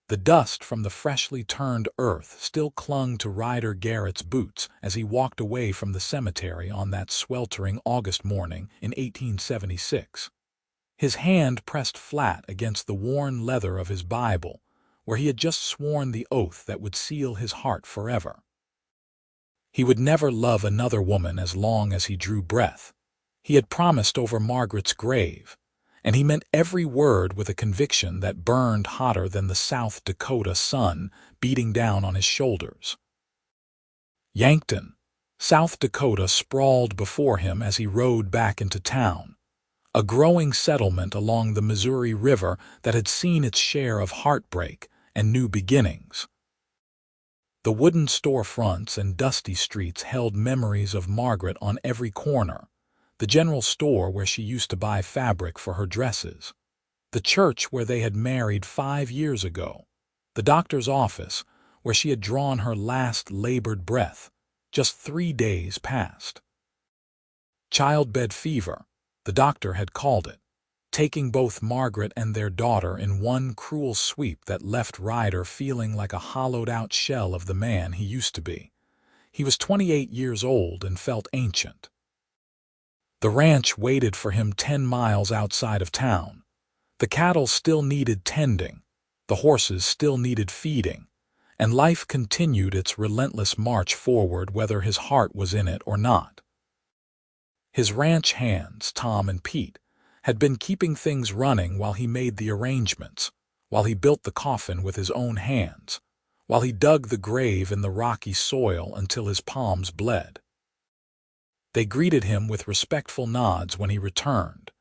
The dust from the freshly turned earth still clung to Ryder Garrett's boots as he walked away from the cemetery on that sweltering August morning in 1876. His hand pressed flat against the worn leather of his Bible, where he had just sworn the oath that would seal his heart forever. He would never love another woman as long as he drew breath. He had promised over Margaret's grave, and he meant every word with a conviction that burned hotter than the South Dakota sun beating down on his shoulders. Yankton, South Dakota, sprawled before him as he rode back into town, a growing settlement along the Missouri River that had seen its share of heartbreak and new beginnings. The wooden storefronts and dusty streets held memories of Margaret on every corner, the general store where she used to buy fabric for her dresses, the church where they had married 5 years ago, the doctor's office where she had drawn her last labored breath just 3 days past. Childbed fever, the doctor had called it, taking both Margaret and their daughter in one cruel sweep that left Ryder feeling like a hollowed-out shell of the man he used to be. He was 28 years old and felt ancient. The ranch waited for him 10 miles outside of town. The cattle still needed tending, the horses still needed feeding, and life continued its relentless march forward whether his heart was in it or not. His ranch hands, Tom and Pete, had been keeping things running while he made the arrangements, while he built the coffin with his own hands, while he dug the grave in the rocky soil until his palms bled. They greeted him with respectful nods when he returned,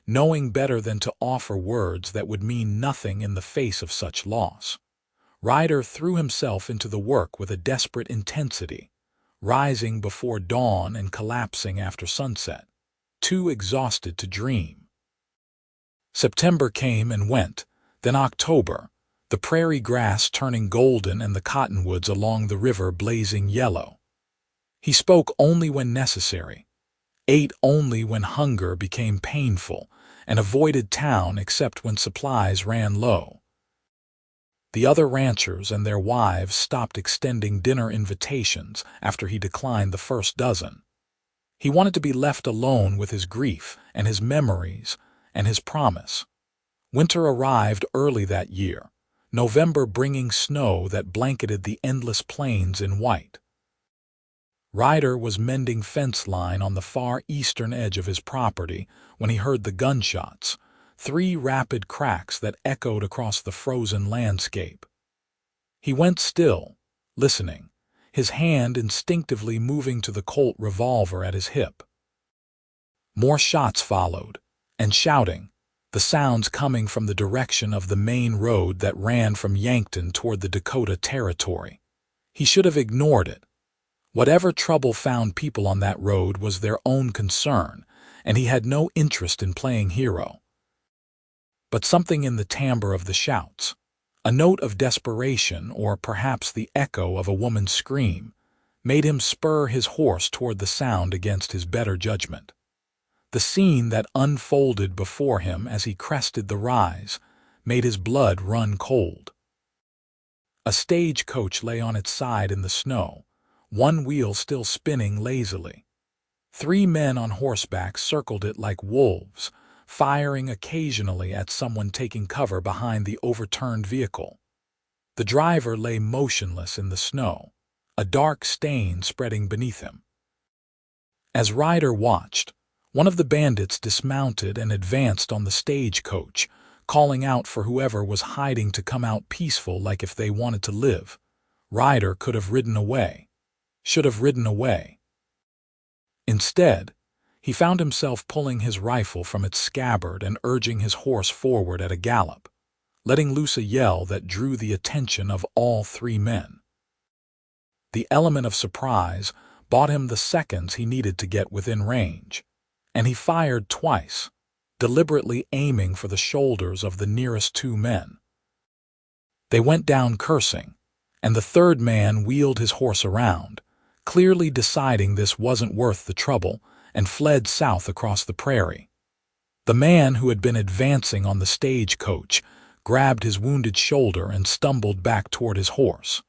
knowing better than to offer words that would mean nothing in the face of such loss. Ryder threw himself into the work with a desperate intensity, rising before dawn and collapsing after sunset, too exhausted to dream. September came and went, then October, the prairie grass turning golden and the cottonwoods along the river blazing yellow. He spoke only when necessary, ate only when hunger became painful, and avoided town except when supplies ran low. The other ranchers and their wives stopped extending dinner invitations after he declined the first dozen. He wanted to be left alone with his grief and his memories and his promise. Winter arrived early that year, November bringing snow that blanketed the endless plains in white. Ryder was mending fence line on the far eastern edge of his property when he heard the gunshots, 3 rapid cracks that echoed across the frozen landscape. He went still, listening, his hand instinctively moving to the Colt revolver at his hip. More shots followed, and shouting, the sounds coming from the direction of the main road that ran from Yankton toward the Dakota Territory. He should have ignored it. Whatever trouble found people on that road was their own concern, and he had no interest in playing hero. But something in the timbre of the shouts, a note of desperation or perhaps the echo of a woman's scream, made him spur his horse toward the sound against his better judgment. The scene that unfolded before him as he crested the rise made his blood run cold. A stagecoach lay on its side in the snow, one wheel still spinning lazily. 3 men on horseback circled it like wolves, firing occasionally at someone taking cover behind the overturned vehicle. The driver lay motionless in the snow, a dark stain spreading beneath him. As Ryder watched, one of the bandits dismounted and advanced on the stagecoach, calling out for whoever was hiding to come out peaceful like if they wanted to live. Ryder could have ridden away, should have ridden away. Instead, he found himself pulling his rifle from its scabbard and urging his horse forward at a gallop, letting loose a yell that drew the attention of all 3 men. The element of surprise bought him the seconds he needed to get within range, and he fired twice, deliberately aiming for the shoulders of the nearest 2 men. They went down cursing, and the 3rd man wheeled his horse around, clearly deciding this wasn't worth the trouble, and fled south across the prairie. The man who had been advancing on the stagecoach grabbed his wounded shoulder and stumbled back toward his horse.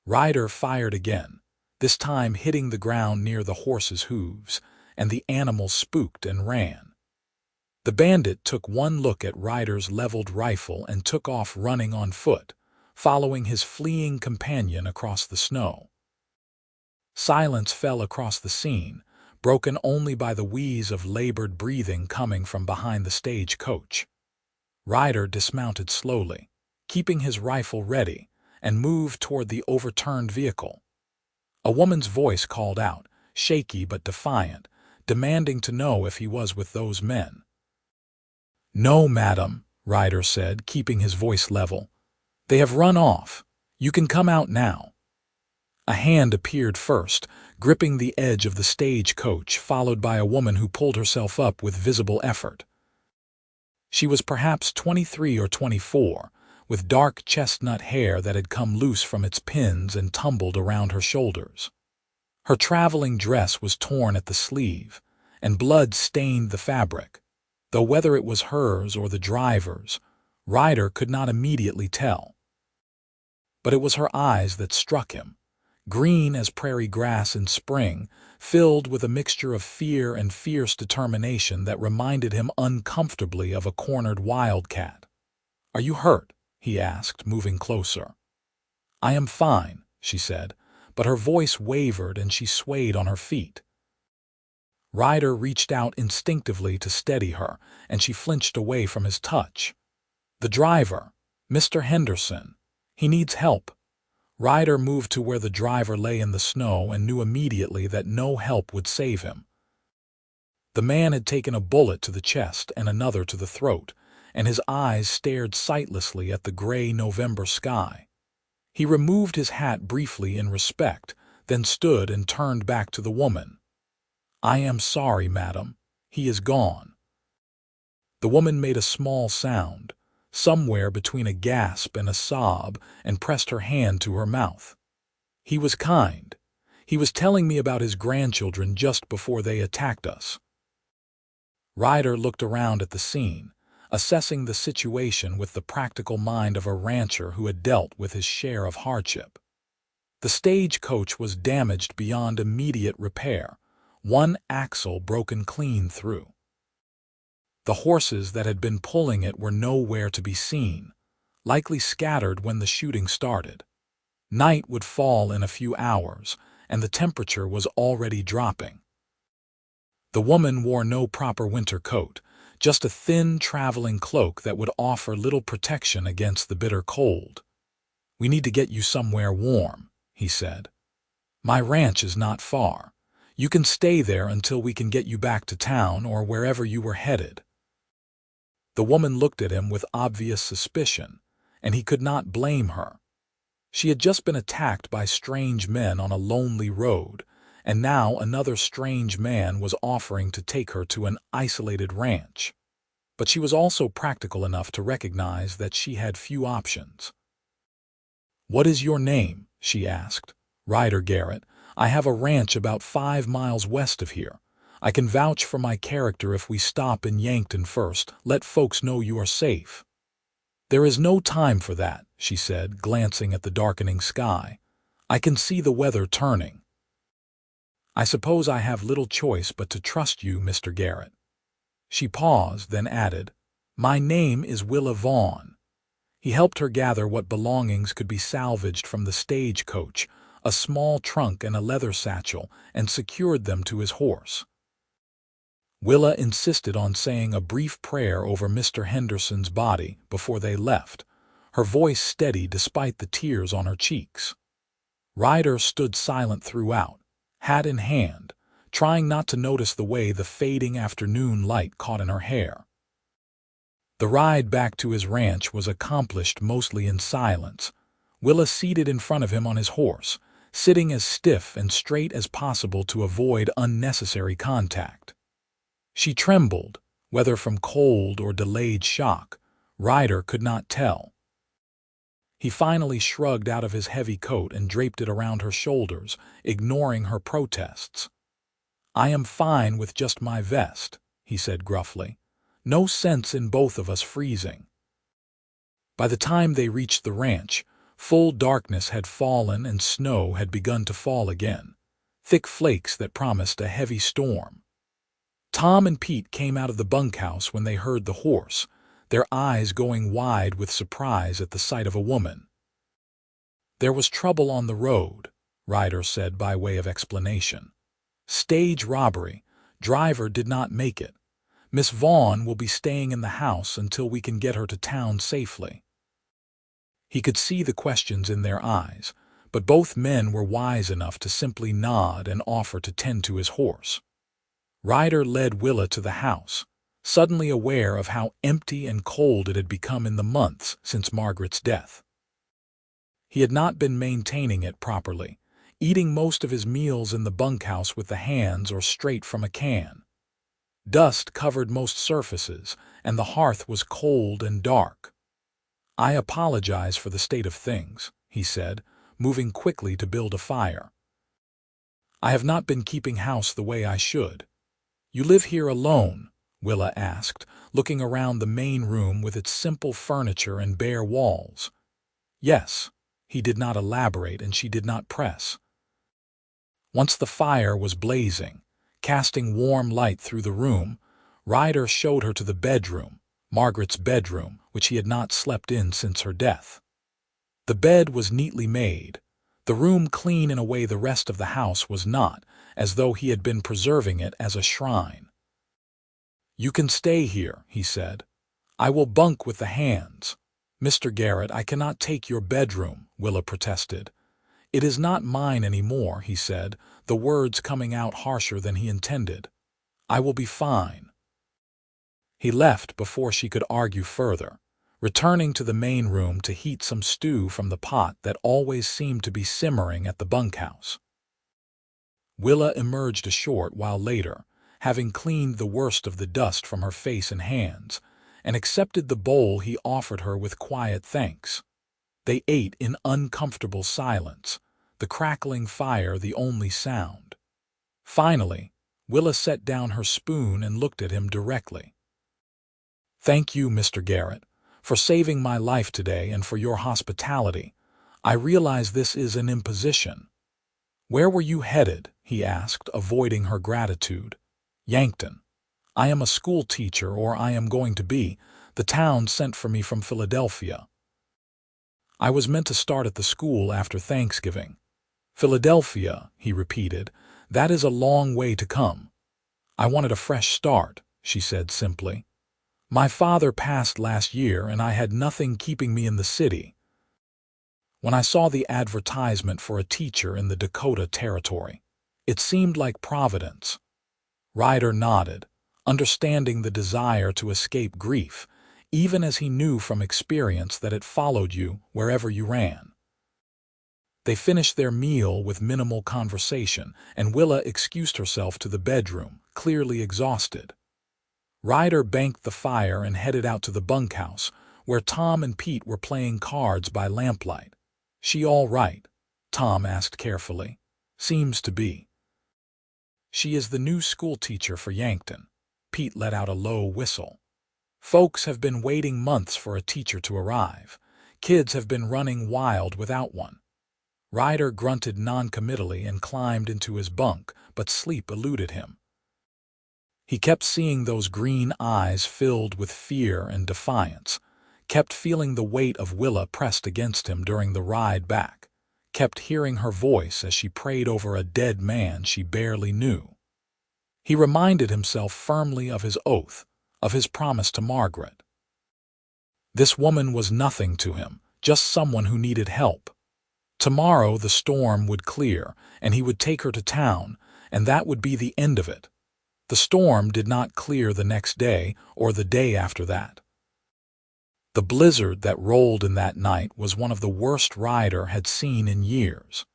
Ryder fired again, this time hitting the ground near the horse's hooves, and the animal spooked and ran. The bandit took one look at Ryder's leveled rifle and took off running on foot, following his fleeing companion across the snow. Silence fell across the scene, broken only by the wheeze of labored breathing coming from behind the stagecoach. Ryder dismounted slowly, keeping his rifle ready, and moved toward the overturned vehicle. A woman's voice called out, shaky but defiant, demanding to know if he was with those men. "No, madam," Ryder said, keeping his voice level. "They have run off. You can come out now." A hand appeared first, gripping the edge of the stagecoach, followed by a woman who pulled herself up with visible effort. She was perhaps 23 or 24, with dark chestnut hair that had come loose from its pins and tumbled around her shoulders. Her traveling dress was torn at the sleeve, and blood stained the fabric, though whether it was hers or the driver's, Ryder could not immediately tell. But it was her eyes that struck him, green as prairie grass in spring, filled with a mixture of fear and fierce determination that reminded him uncomfortably of a cornered wildcat. "Are you hurt?" he asked, moving closer. "I am fine," she said, but her voice wavered and she swayed on her feet. Ryder reached out instinctively to steady her, and she flinched away from his touch. "The driver, Mr. Henderson. He needs help." Ryder moved to where the driver lay in the snow and knew immediately that no help would save him. The man had taken a bullet to the chest and another to the throat, and his eyes stared sightlessly at the gray November sky. He removed his hat briefly in respect, then stood and turned back to the woman. "I am sorry, madam. He is gone." The woman made a small sound, somewhere between a gasp and a sob, and pressed her hand to her mouth. "He was kind. He was telling me about his grandchildren just before they attacked us." Ryder looked around at the scene, assessing the situation with the practical mind of a rancher who had dealt with his share of hardship. The stagecoach was damaged beyond immediate repair, one axle broken clean through. The horses that had been pulling it were nowhere to be seen, likely scattered when the shooting started. Night would fall in a few hours, and the temperature was already dropping. The woman wore no proper winter coat, just a thin traveling cloak that would offer little protection against the bitter cold. "We need to get you somewhere warm," he said. "My ranch is not far. You can stay there until we can get you back to town or wherever you were headed." The woman looked at him with obvious suspicion, and he could not blame her. She had just been attacked by strange men on a lonely road, and now another strange man was offering to take her to an isolated ranch. But she was also practical enough to recognize that she had few options. "What is your name?" she asked. "Ryder Garrett. I have a ranch about 5 miles west of here. I can vouch for my character if we stop in Yankton first. Let folks know you are safe." "There is no time for that," she said, glancing at the darkening sky. "I can see the weather turning." "I suppose I have little choice but to trust you, Mr. Garrett." She paused, then added, "My name is Willa Vaughn." He helped her gather what belongings could be salvaged from the stagecoach, a small trunk and a leather satchel, and secured them to his horse. Willa insisted on saying a brief prayer over Mr. Henderson's body before they left, her voice steady despite the tears on her cheeks. Ryder stood silent throughout, hat in hand, trying not to notice the way the fading afternoon light caught in her hair. The ride back to his ranch was accomplished mostly in silence, Willa seated in front of him on his horse, sitting as stiff and straight as possible to avoid unnecessary contact. She trembled, whether from cold or delayed shock, Ryder could not tell. He finally shrugged out of his heavy coat and draped it around her shoulders, ignoring her protests. "I am fine with just my vest," he said gruffly. "No sense in both of us freezing." By the time they reached the ranch, full darkness had fallen and snow had begun to fall again, thick flakes that promised a heavy storm. Tom and Pete came out of the bunkhouse when they heard the horse, their eyes going wide with surprise at the sight of a woman. "There was trouble on the road," Ryder said by way of explanation. "Stage robbery. Driver did not make it. Miss Vaughn will be staying in the house until we can get her to town safely." He could see the questions in their eyes, but both men were wise enough to simply nod and offer to tend to his horse. Ryder led Willa to the house, suddenly aware of how empty and cold it had become in the months since Margaret's death. He had not been maintaining it properly, eating most of his meals in the bunkhouse with the hands or straight from a can. Dust covered most surfaces, and the hearth was cold and dark. "I apologize for the state of things," he said, moving quickly to build a fire. "I have not been keeping house the way I should." "You live here alone?" Willa asked, looking around the main room with its simple furniture and bare walls. "Yes." He did not elaborate, and she did not press. Once the fire was blazing, casting warm light through the room, Ryder showed her to the bedroom, Margaret's bedroom, which he had not slept in since her death. The bed was neatly made, the room clean in a way the rest of the house was not, as though he had been preserving it as a shrine. "You can stay here," he said. "I will bunk with the hands." "Mr. Garrett, I cannot take your bedroom," Willa protested. "It is not mine anymore," he said, the words coming out harsher than he intended. "I will be fine." He left before she could argue further, returning to the main room to heat some stew from the pot that always seemed to be simmering at the bunkhouse. Willa emerged a short while later, having cleaned the worst of the dust from her face and hands, and accepted the bowl he offered her with quiet thanks. They ate in uncomfortable silence, the crackling fire the only sound. Finally, Willa set down her spoon and looked at him directly. "Thank you, Mr. Garrett, for saving my life today and for your hospitality. I realize this is an imposition." "Where were you headed?" he asked, avoiding her gratitude. "Yankton. I am a school teacher, or I am going to be. The town sent for me from Philadelphia." "I was meant to start at the school after Thanksgiving." "Philadelphia," he repeated. "That is a long way to come." "I wanted a fresh start," she said simply. "My father passed last year, and I had nothing keeping me in the city. When I saw the advertisement for a teacher in the Dakota Territory, it seemed like Providence." Ryder nodded, understanding the desire to escape grief, even as he knew from experience that it followed you wherever you ran. They finished their meal with minimal conversation, and Willa excused herself to the bedroom, clearly exhausted. Ryder banked the fire and headed out to the bunkhouse, where Tom and Pete were playing cards by lamplight. "She all right?" Tom asked carefully. "Seems to be." "She is the new schoolteacher for Yankton." Pete let out a low whistle. "Folks have been waiting months for a teacher to arrive. Kids have been running wild without one." Ryder grunted noncommittally and climbed into his bunk, but sleep eluded him. He kept seeing those green eyes filled with fear and defiance, kept feeling the weight of Willa pressed against him during the ride back, kept hearing her voice as she prayed over a dead man she barely knew. He reminded himself firmly of his oath, of his promise to Margaret. This woman was nothing to him, just someone who needed help. Tomorrow the storm would clear, and he would take her to town, and that would be the end of it. The storm did not clear the next day or the day after that. The blizzard that rolled in that night was one of the worst Ryder had seen in years,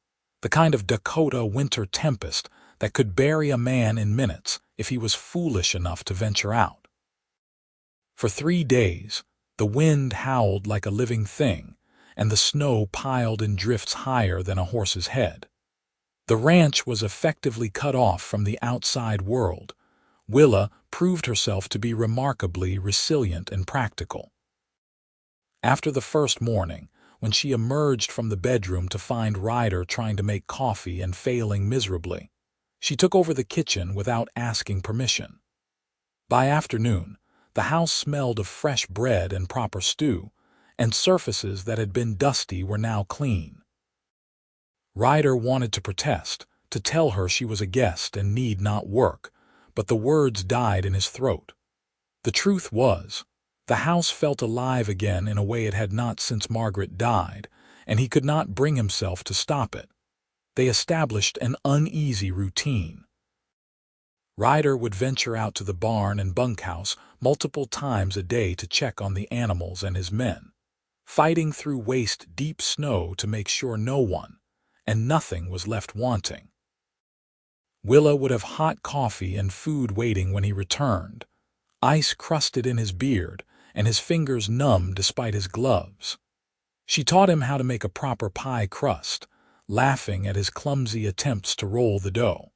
the kind of Dakota winter tempest that could bury a man in minutes if he was foolish enough to venture out. For 3 days, the wind howled like a living thing, and the snow piled in drifts higher than a horse's head. The ranch was effectively cut off from the outside world. Willa proved herself to be remarkably resilient and practical. After the first morning, when she emerged from the bedroom to find Ryder trying to make coffee and failing miserably, she took over the kitchen without asking permission. By afternoon, the house smelled of fresh bread and proper stew, and surfaces that had been dusty were now clean. Ryder wanted to protest, to tell her she was a guest and need not work, but the words died in his throat. The truth was, the house felt alive again in a way it had not since Margaret died, and he could not bring himself to stop it. They established an uneasy routine. Ryder would venture out to the barn and bunkhouse multiple times a day to check on the animals and his men, fighting through waist-deep snow to make sure no one, and nothing was left wanting. Willa would have hot coffee and food waiting when he returned, ice crusted in his beard and his fingers numb despite his gloves. She taught him how to make a proper pie crust, laughing at his clumsy attempts to roll the dough.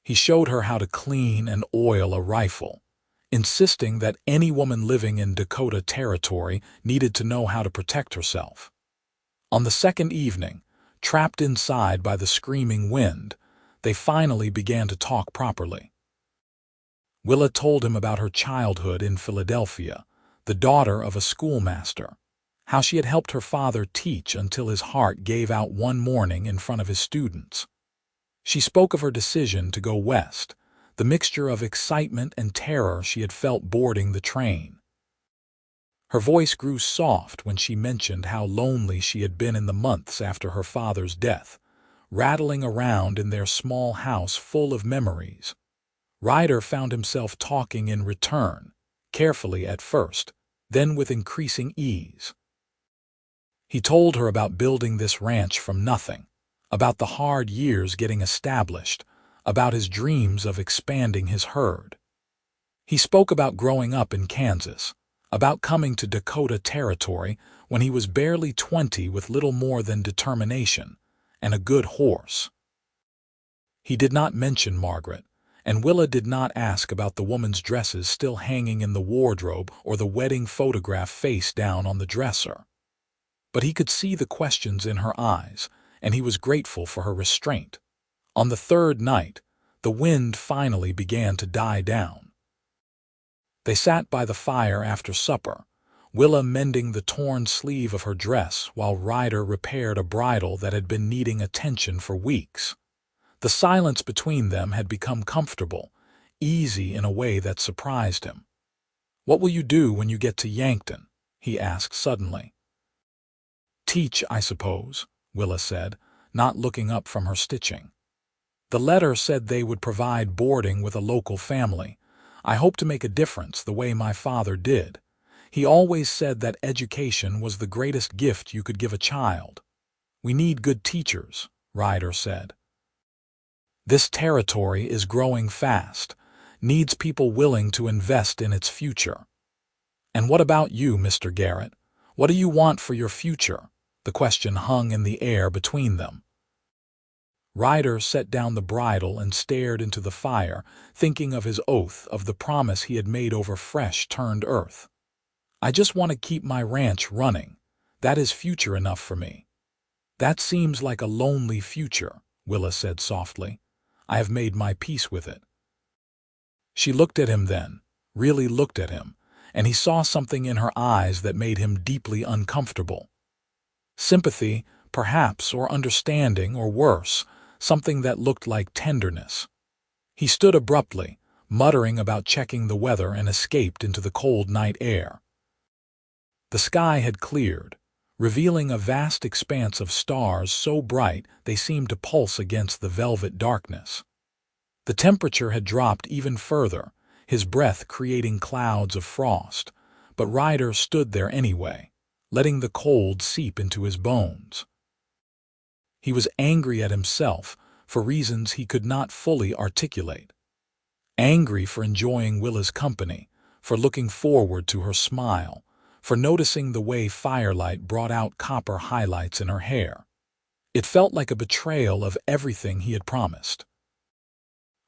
He showed her how to clean and oil a rifle, insisting that any woman living in Dakota Territory needed to know how to protect herself. On the second evening, trapped inside by the screaming wind, they finally began to talk properly. Willa told him about her childhood in Philadelphia, the daughter of a schoolmaster, how she had helped her father teach until his heart gave out one morning in front of his students. She spoke of her decision to go west, the mixture of excitement and terror she had felt boarding the train. Her voice grew soft when she mentioned how lonely she had been in the months after her father's death, rattling around in their small house full of memories. Ryder found himself talking in return, carefully at first, then with increasing ease. He told her about building this ranch from nothing, about the hard years getting established, about his dreams of expanding his herd. He spoke about growing up in Kansas, about coming to Dakota Territory when he was barely 20 with little more than determination and a good horse. He did not mention Margaret, and Willa did not ask about the woman's dresses still hanging in the wardrobe or the wedding photograph face down on the dresser. But he could see the questions in her eyes, and he was grateful for her restraint. On the third night, the wind finally began to die down. They sat by the fire after supper, Willa mending the torn sleeve of her dress while Ryder repaired a bridle that had been needing attention for weeks. The silence between them had become comfortable, easy in a way that surprised him. "What will you do when you get to Yankton?" he asked suddenly. "Teach, I suppose," Willa said, not looking up from her stitching. "The letter said they would provide boarding with a local family. I hope to make a difference the way my father did. He always said that education was the greatest gift you could give a child." "We need good teachers," Ryder said. "This territory is growing fast, needs people willing to invest in its future." "And what about you, Mr. Garrett? What do you want for your future?" The question hung in the air between them. Ryder set down the bridle and stared into the fire, thinking of his oath, of the promise he had made over fresh-turned earth. "I just want to keep my ranch running. That is future enough for me." "That seems like a lonely future," Willa said softly. "I have made my peace with it." She looked at him then, really looked at him, and he saw something in her eyes that made him deeply uncomfortable. Sympathy, perhaps, or understanding, or worse, something that looked like tenderness. He stood abruptly, muttering about checking the weather, and escaped into the cold night air. The sky had cleared, revealing a vast expanse of stars so bright they seemed to pulse against the velvet darkness. The temperature had dropped even further, his breath creating clouds of frost, but Ryder stood there anyway, letting the cold seep into his bones. He was angry at himself for reasons he could not fully articulate. Angry for enjoying Willa's company, for looking forward to her smile, for noticing the way firelight brought out copper highlights in her hair. It felt like a betrayal of everything he had promised.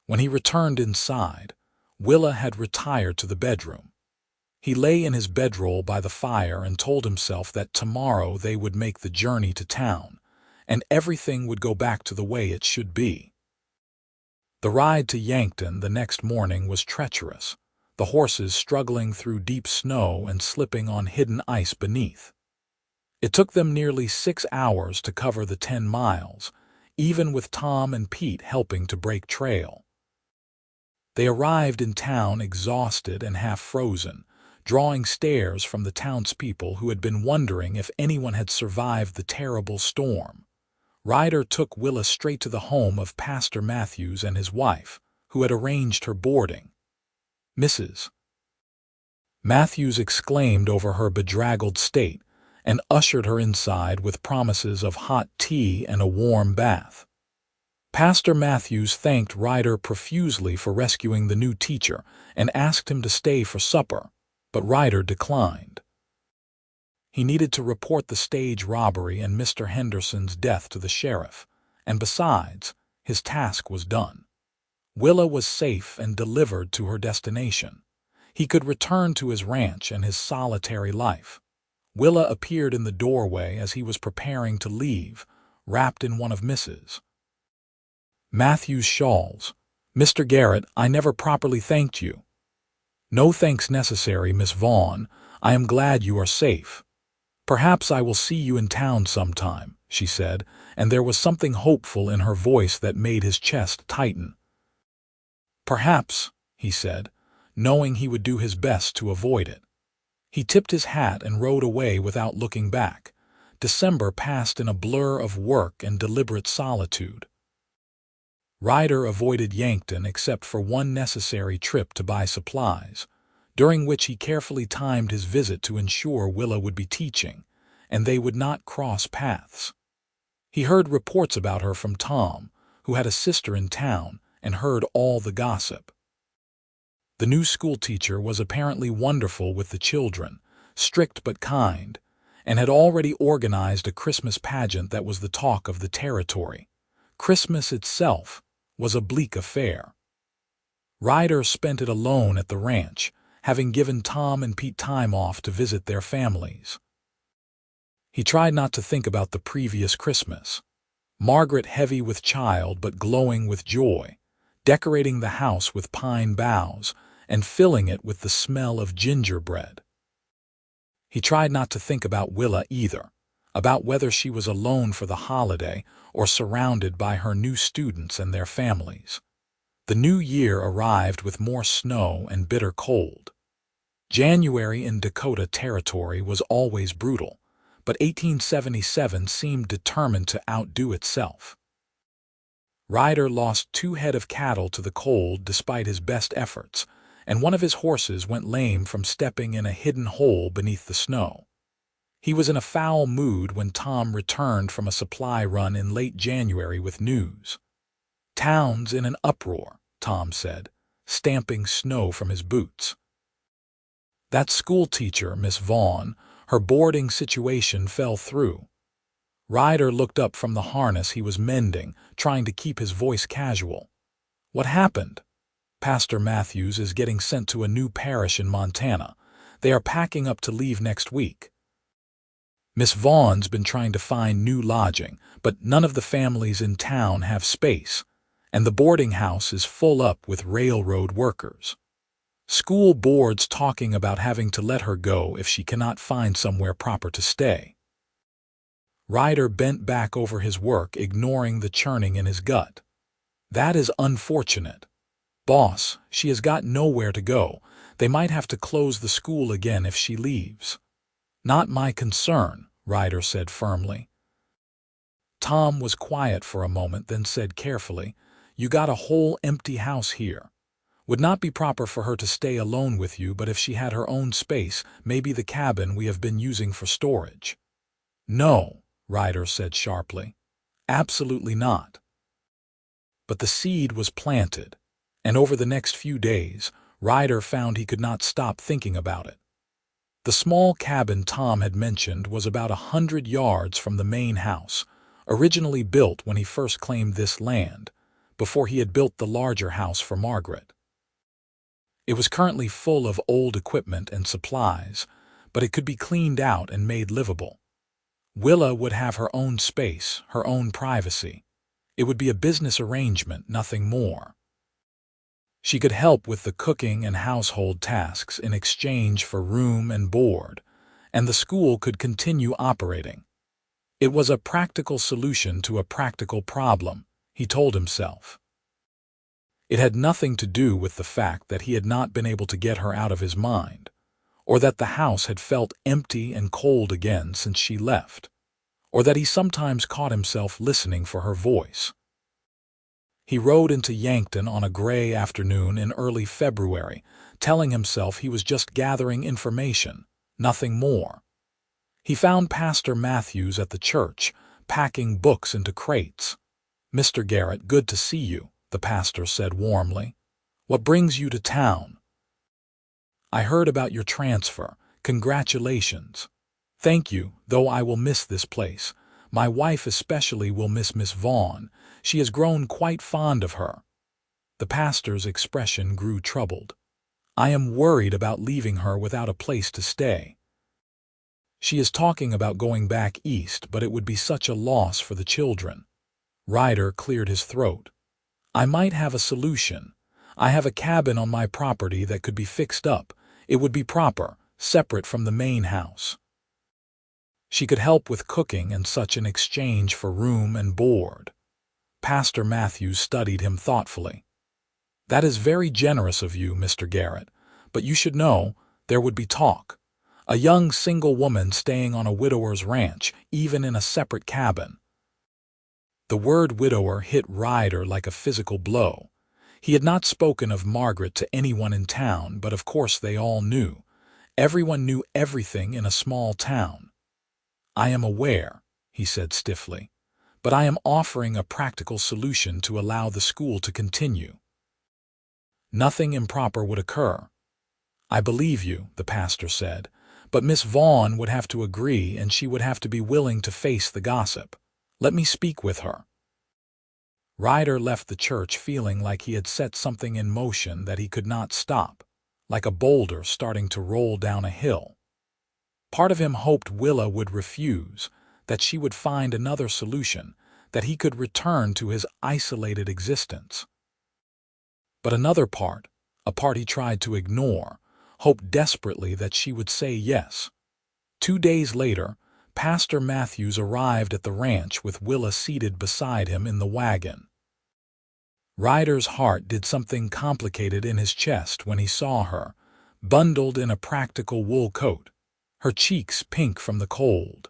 When he returned inside, Willa had retired to the bedroom. He lay in his bedroll by the fire and told himself that tomorrow they would make the journey to town, and everything would go back to the way it should be. The ride to Yankton the next morning was treacherous, the horses struggling through deep snow and slipping on hidden ice beneath. It took them nearly 6 hours to cover the 10 miles, even with Tom and Pete helping to break trail. They arrived in town exhausted and half-frozen, drawing stares from the townspeople who had been wondering if anyone had survived the terrible storm. Ryder took Willa straight to the home of Pastor Matthews and his wife, who had arranged her boarding. "Mrs. Matthews exclaimed over her bedraggled state and ushered her inside with promises of hot tea and a warm bath. Pastor Matthews thanked Ryder profusely for rescuing the new teacher and asked him to stay for supper, but Ryder declined. He needed to report the stage robbery and Mr. Henderson's death to the sheriff, and besides, his task was done. Willa was safe and delivered to her destination. He could return to his ranch and his solitary life. Willa appeared in the doorway as he was preparing to leave, wrapped in one of Mrs. Matthews' shawls. "Mr. Garrett, I never properly thanked you." "No thanks necessary, Miss Vaughn. I am glad you are safe. Perhaps I will see you in town sometime," she said, and there was something hopeful in her voice that made his chest tighten. "Perhaps," he said, knowing he would do his best to avoid it. He tipped his hat and rode away without looking back. December passed in a blur of work and deliberate solitude. Ryder avoided Yankton except for one necessary trip to buy supplies, during which he carefully timed his visit to ensure Willa would be teaching, and they would not cross paths. He heard reports about her from Tom, who had a sister in town, and heard all the gossip. The new schoolteacher was apparently wonderful with the children, strict but kind, and had already organized a Christmas pageant that was the talk of the territory. Christmas itself was a bleak affair. Ryder spent it alone at the ranch, having given Tom and Pete time off to visit their families. He tried not to think about the previous Christmas. Margaret heavy with child but glowing with joy, decorating the house with pine boughs and filling it with the smell of gingerbread. He tried not to think about Willa either, about whether she was alone for the holiday or surrounded by her new students and their families. The new year arrived with more snow and bitter cold. January in Dakota Territory was always brutal, but 1877 seemed determined to outdo itself. Ryder lost 2 head of cattle to the cold despite his best efforts, and one of his horses went lame from stepping in a hidden hole beneath the snow. He was in a foul mood when Tom returned from a supply run in late January with news. "Town's in an uproar," Tom said, stamping snow from his boots. "That schoolteacher, Miss Vaughn, her boarding situation fell through." Ryder looked up from the harness he was mending, trying to keep his voice casual. "What happened?" "Pastor Matthews is getting sent to a new parish in Montana. They are packing up to leave next week. Miss Vaughn's been trying to find new lodging, but none of the families in town have space, and the boarding house is full up with railroad workers. School board's talking about having to let her go if she cannot find somewhere proper to stay." Ryder bent back over his work, ignoring the churning in his gut. "That is unfortunate. Boss, she has got nowhere to go. They might have to close the school again if she leaves." "Not my concern," Ryder said firmly. Tom was quiet for a moment, then said carefully, "You got a whole empty house here. Would not be proper for her to stay alone with you, but if she had her own space, maybe the cabin we have been using for storage." "No," Ryder said sharply. "Absolutely not." But the seed was planted, and over the next few days, Ryder found he could not stop thinking about it. The small cabin Tom had mentioned was about 100 yards from the main house, originally built when he first claimed this land, before he had built the larger house for Margaret. It was currently full of old equipment and supplies, but it could be cleaned out and made livable. Willa would have her own space, her own privacy. It would be a business arrangement, nothing more. She could help with the cooking and household tasks in exchange for room and board, and the school could continue operating. It was a practical solution to a practical problem, he told himself. It had nothing to do with the fact that he had not been able to get her out of his mind, or that the house had felt empty and cold again since she left, or that he sometimes caught himself listening for her voice. He rode into Yankton on a gray afternoon in early February, telling himself he was just gathering information, nothing more. He found Pastor Matthews at the church, packing books into crates. "Mr. Garrett, good to see you," the pastor said warmly. "What brings you to town?" "I heard about your transfer. Congratulations." "Thank you, though I will miss this place. My wife especially will miss Miss Vaughn. She has grown quite fond of her." The pastor's expression grew troubled. "I am worried about leaving her without a place to stay. She is talking about going back east, but it would be such a loss for the children." Ryder cleared his throat. "I might have a solution. I have a cabin on my property that could be fixed up. It would be proper, separate from the main house. She could help with cooking and such in exchange for room and board." Pastor Matthews studied him thoughtfully. "That is very generous of you, Mr. Garrett, but you should know there would be talk. A young single woman staying on a widower's ranch, even in a separate cabin." The word widower hit Ryder like a physical blow. He had not spoken of Margaret to anyone in town, but of course they all knew. Everyone knew everything in a small town. "I am aware," he said stiffly, "but I am offering a practical solution to allow the school to continue. Nothing improper would occur." "I believe you," the pastor said, "but Miss Vaughn would have to agree, and she would have to be willing to face the gossip. Let me speak with her." Ryder left the church feeling like he had set something in motion that he could not stop, like a boulder starting to roll down a hill. Part of him hoped Willa would refuse, that she would find another solution, that he could return to his isolated existence. But another part, a part he tried to ignore, hoped desperately that she would say yes. 2 days later, Pastor Matthews arrived at the ranch with Willa seated beside him in the wagon. Ryder's heart did something complicated in his chest when he saw her, bundled in a practical wool coat, her cheeks pink from the cold.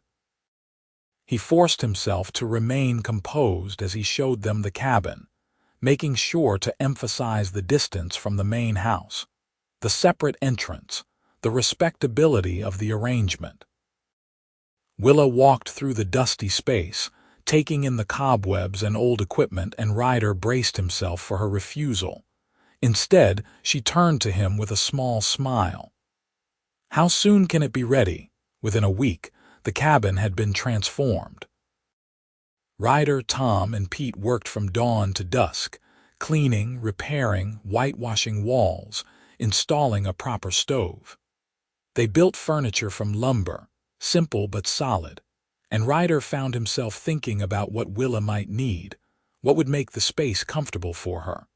He forced himself to remain composed as he showed them the cabin, making sure to emphasize the distance from the main house, the separate entrance, the respectability of the arrangement. Willa walked through the dusty space, taking in the cobwebs and old equipment, and Ryder braced himself for her refusal. Instead, she turned to him with a small smile. "How soon can it be ready?" Within a week, the cabin had been transformed. Ryder, Tom, and Pete worked from dawn to dusk, cleaning, repairing, whitewashing walls, installing a proper stove. They built furniture from lumber, simple but solid, and Ryder found himself thinking about what Willa might need, what would make the space comfortable for her.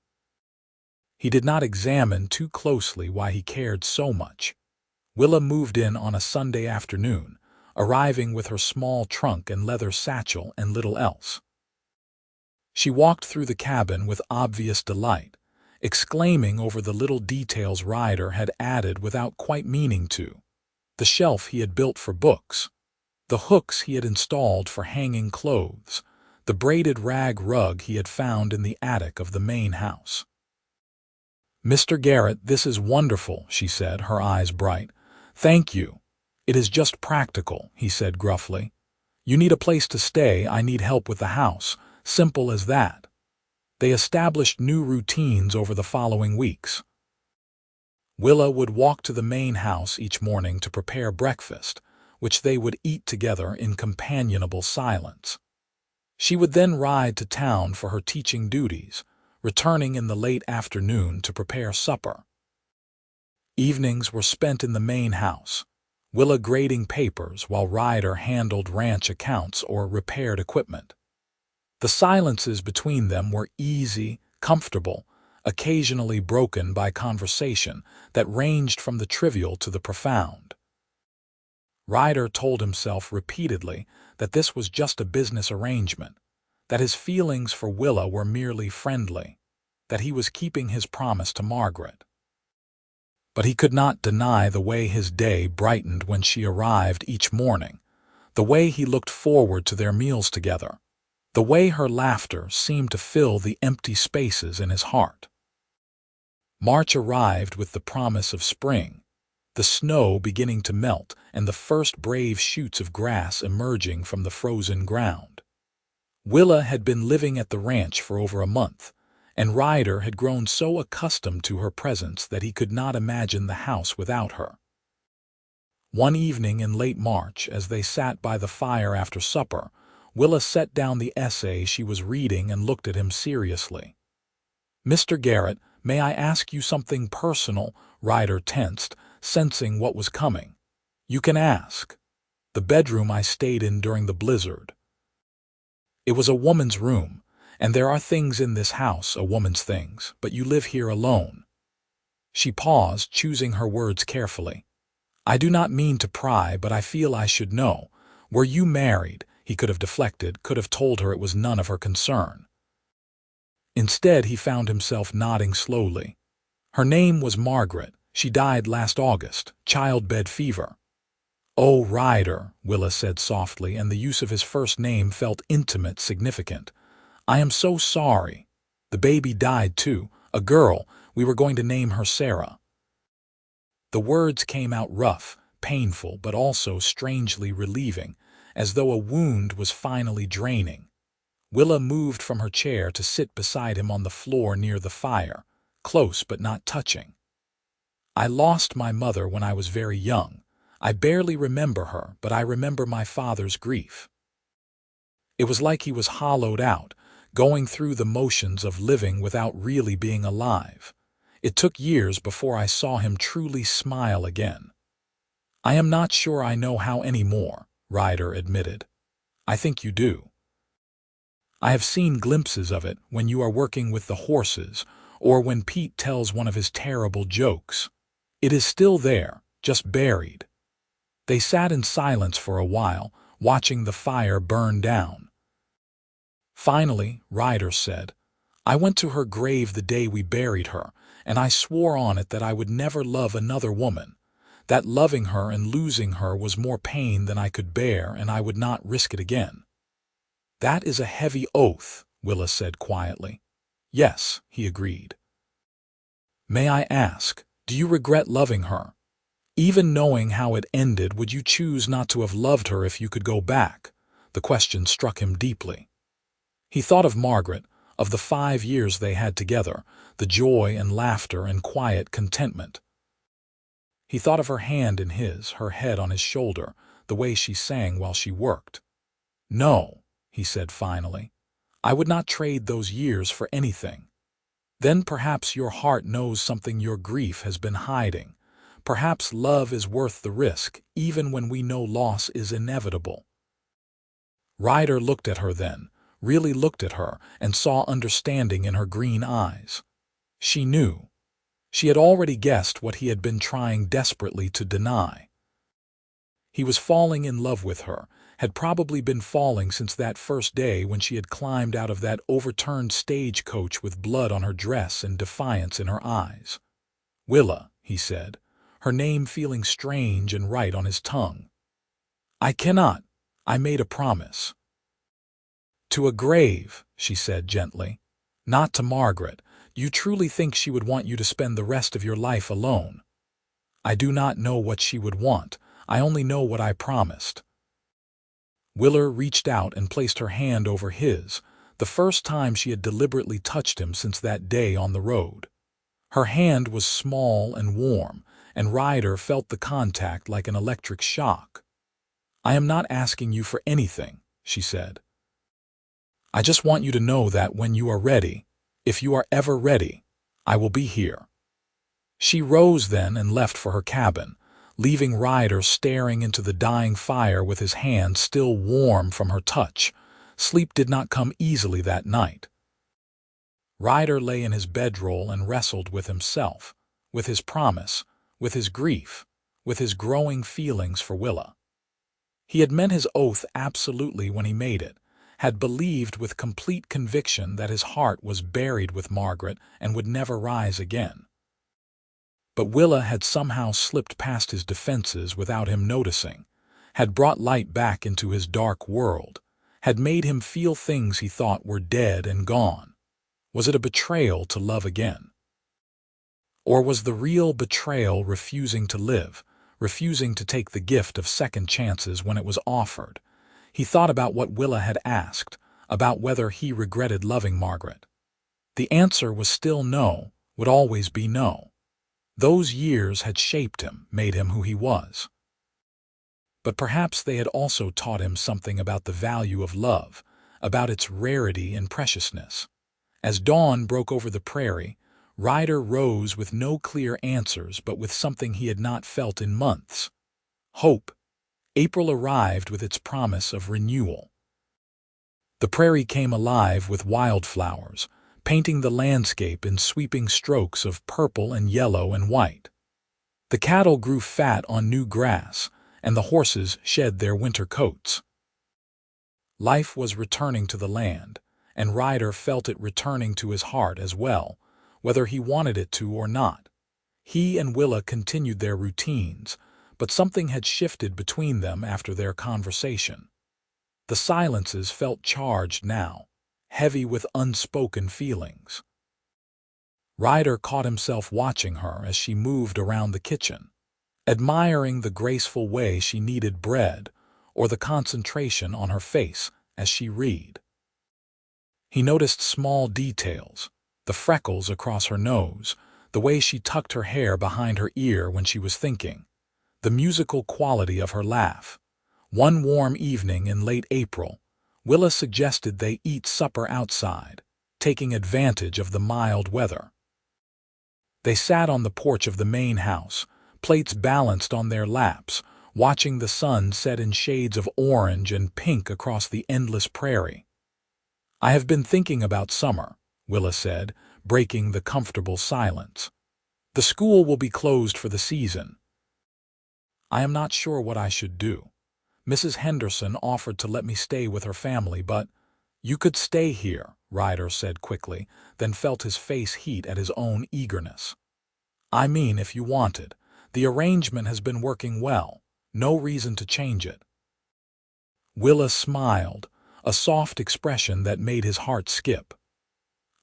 He did not examine too closely why he cared so much. Willa moved in on a Sunday afternoon, arriving with her small trunk and leather satchel and little else. She walked through the cabin with obvious delight, exclaiming over the little details Ryder had added without quite meaning to. The shelf he had built for books, the hooks he had installed for hanging clothes, the braided rag rug he had found in the attic of the main house. "Mr. Garrett, this is wonderful," she said, her eyes bright. "Thank you. It is just practical," he said gruffly. "You need a place to stay, I need help with the house. Simple as that." They established new routines over the following weeks. Willa would walk to the main house each morning to prepare breakfast, which they would eat together in companionable silence. She would then ride to town for her teaching duties, returning in the late afternoon to prepare supper. Evenings were spent in the main house, Willa grading papers while Ryder handled ranch accounts or repaired equipment. The silences between them were easy, comfortable, occasionally broken by conversation that ranged from the trivial to the profound. Ryder told himself repeatedly that this was just a business arrangement, that his feelings for Willa were merely friendly, that he was keeping his promise to Margaret. But he could not deny the way his day brightened when she arrived each morning, the way he looked forward to their meals together, the way her laughter seemed to fill the empty spaces in his heart. March arrived with the promise of spring, the snow beginning to melt and the first brave shoots of grass emerging from the frozen ground. Willa had been living at the ranch for over a month, and Ryder had grown so accustomed to her presence that he could not imagine the house without her. One evening in late March, as they sat by the fire after supper, Willa set down the essay she was reading and looked at him seriously. "Mr. Garrett, may I ask you something personal?" Ryder tensed, sensing what was coming. "You can ask." "The bedroom I stayed in during the blizzard." "It was a woman's room, and there are things in this house, a woman's things, but you live here alone." She paused, choosing her words carefully. "I do not mean to pry, but I feel I should know. Were you married?" He could have deflected, could have told her it was none of her concern. Instead, he found himself nodding slowly. "Her name was Margaret. She died last August, childbed fever." "Oh, Ryder," Willa said softly, and the use of his first name felt intimate, significant. "I am so sorry. The baby died too. A girl. We were going to name her Sarah." The words came out rough, painful, but also strangely relieving, as though a wound was finally draining. Willa moved from her chair to sit beside him on the floor near the fire, close but not touching. "I lost my mother when I was very young. I barely remember her, but I remember my father's grief. It was like he was hollowed out, going through the motions of living without really being alive. It took years before I saw him truly smile again." "I am not sure I know how anymore," Ryder admitted. "I think you do. I have seen glimpses of it when you are working with the horses, or when Pete tells one of his terrible jokes. It is still there, just buried." They sat in silence for a while, watching the fire burn down. Finally, Ryder said, "I went to her grave the day we buried her, and I swore on it that I would never love another woman, that loving her and losing her was more pain than I could bear, and I would not risk it again." "That is a heavy oath," Willa said quietly. "Yes," he agreed. "May I ask, do you regret loving her? Even knowing how it ended, would you choose not to have loved her if you could go back?" The question struck him deeply. He thought of Margaret, of the 5 years they had together, the joy and laughter and quiet contentment. He thought of her hand in his, her head on his shoulder, the way she sang while she worked. "No," he said finally, "I would not trade those years for anything." "Then perhaps your heart knows something your grief has been hiding. Perhaps love is worth the risk, even when we know loss is inevitable." Ryder looked at her then, really looked at her, and saw understanding in her green eyes. She knew. She had already guessed what he had been trying desperately to deny. He was falling in love with her, had probably been falling since that first day when she had climbed out of that overturned stagecoach with blood on her dress and defiance in her eyes. "Willa," he said, her name feeling strange and right on his tongue. "I cannot. I made a promise." "To a grave," she said gently. "Not to Margaret. You truly think she would want you to spend the rest of your life alone?" "I do not know what she would want. I only know what I promised." Willa reached out and placed her hand over his, the first time she had deliberately touched him since that day on the road. Her hand was small and warm, and Ryder felt the contact like an electric shock. "I am not asking you for anything," she said. "I just want you to know that when you are ready, if you are ever ready, I will be here." She rose then and left for her cabin, leaving Ryder staring into the dying fire with his hand still warm from her touch. Sleep did not come easily that night. Ryder lay in his bedroll and wrestled with himself, with his promise, with his grief, with his growing feelings for Willa. He had meant his oath absolutely when he made it, had believed with complete conviction that his heart was buried with Margaret and would never rise again. But Willa had somehow slipped past his defenses without him noticing, had brought light back into his dark world, had made him feel things he thought were dead and gone. Was it a betrayal to love again? Or was the real betrayal refusing to live, refusing to take the gift of second chances when it was offered? He thought about what Willa had asked, about whether he regretted loving Margaret. The answer was still no, would always be no. Those years had shaped him, made him who he was. But perhaps they had also taught him something about the value of love, about its rarity and preciousness. As dawn broke over the prairie, Ryder rose with no clear answers but with something he had not felt in months. Hope. April arrived with its promise of renewal. The prairie came alive with wildflowers, painting the landscape in sweeping strokes of purple and yellow and white. The cattle grew fat on new grass, and the horses shed their winter coats. Life was returning to the land, and Ryder felt it returning to his heart as well, whether he wanted it to or not. He and Willa continued their routines, but something had shifted between them after their conversation. The silences felt charged now, heavy with unspoken feelings. Ryder caught himself watching her as she moved around the kitchen, admiring the graceful way she kneaded bread or the concentration on her face as she read. He noticed small details, the freckles across her nose, the way she tucked her hair behind her ear when she was thinking, the musical quality of her laugh. One warm evening in late April, Willa suggested they eat supper outside, taking advantage of the mild weather. They sat on the porch of the main house, plates balanced on their laps, watching the sun set in shades of orange and pink across the endless prairie. "I have been thinking about summer," Willa said, breaking the comfortable silence. "The school will be closed for the season. I am not sure what I should do. Mrs. Henderson offered to let me stay with her family, but—" "You could stay here," Ryder said quickly, then felt his face heat at his own eagerness. "I mean, if you wanted. The arrangement has been working well. No reason to change it." Willa smiled, a soft expression that made his heart skip.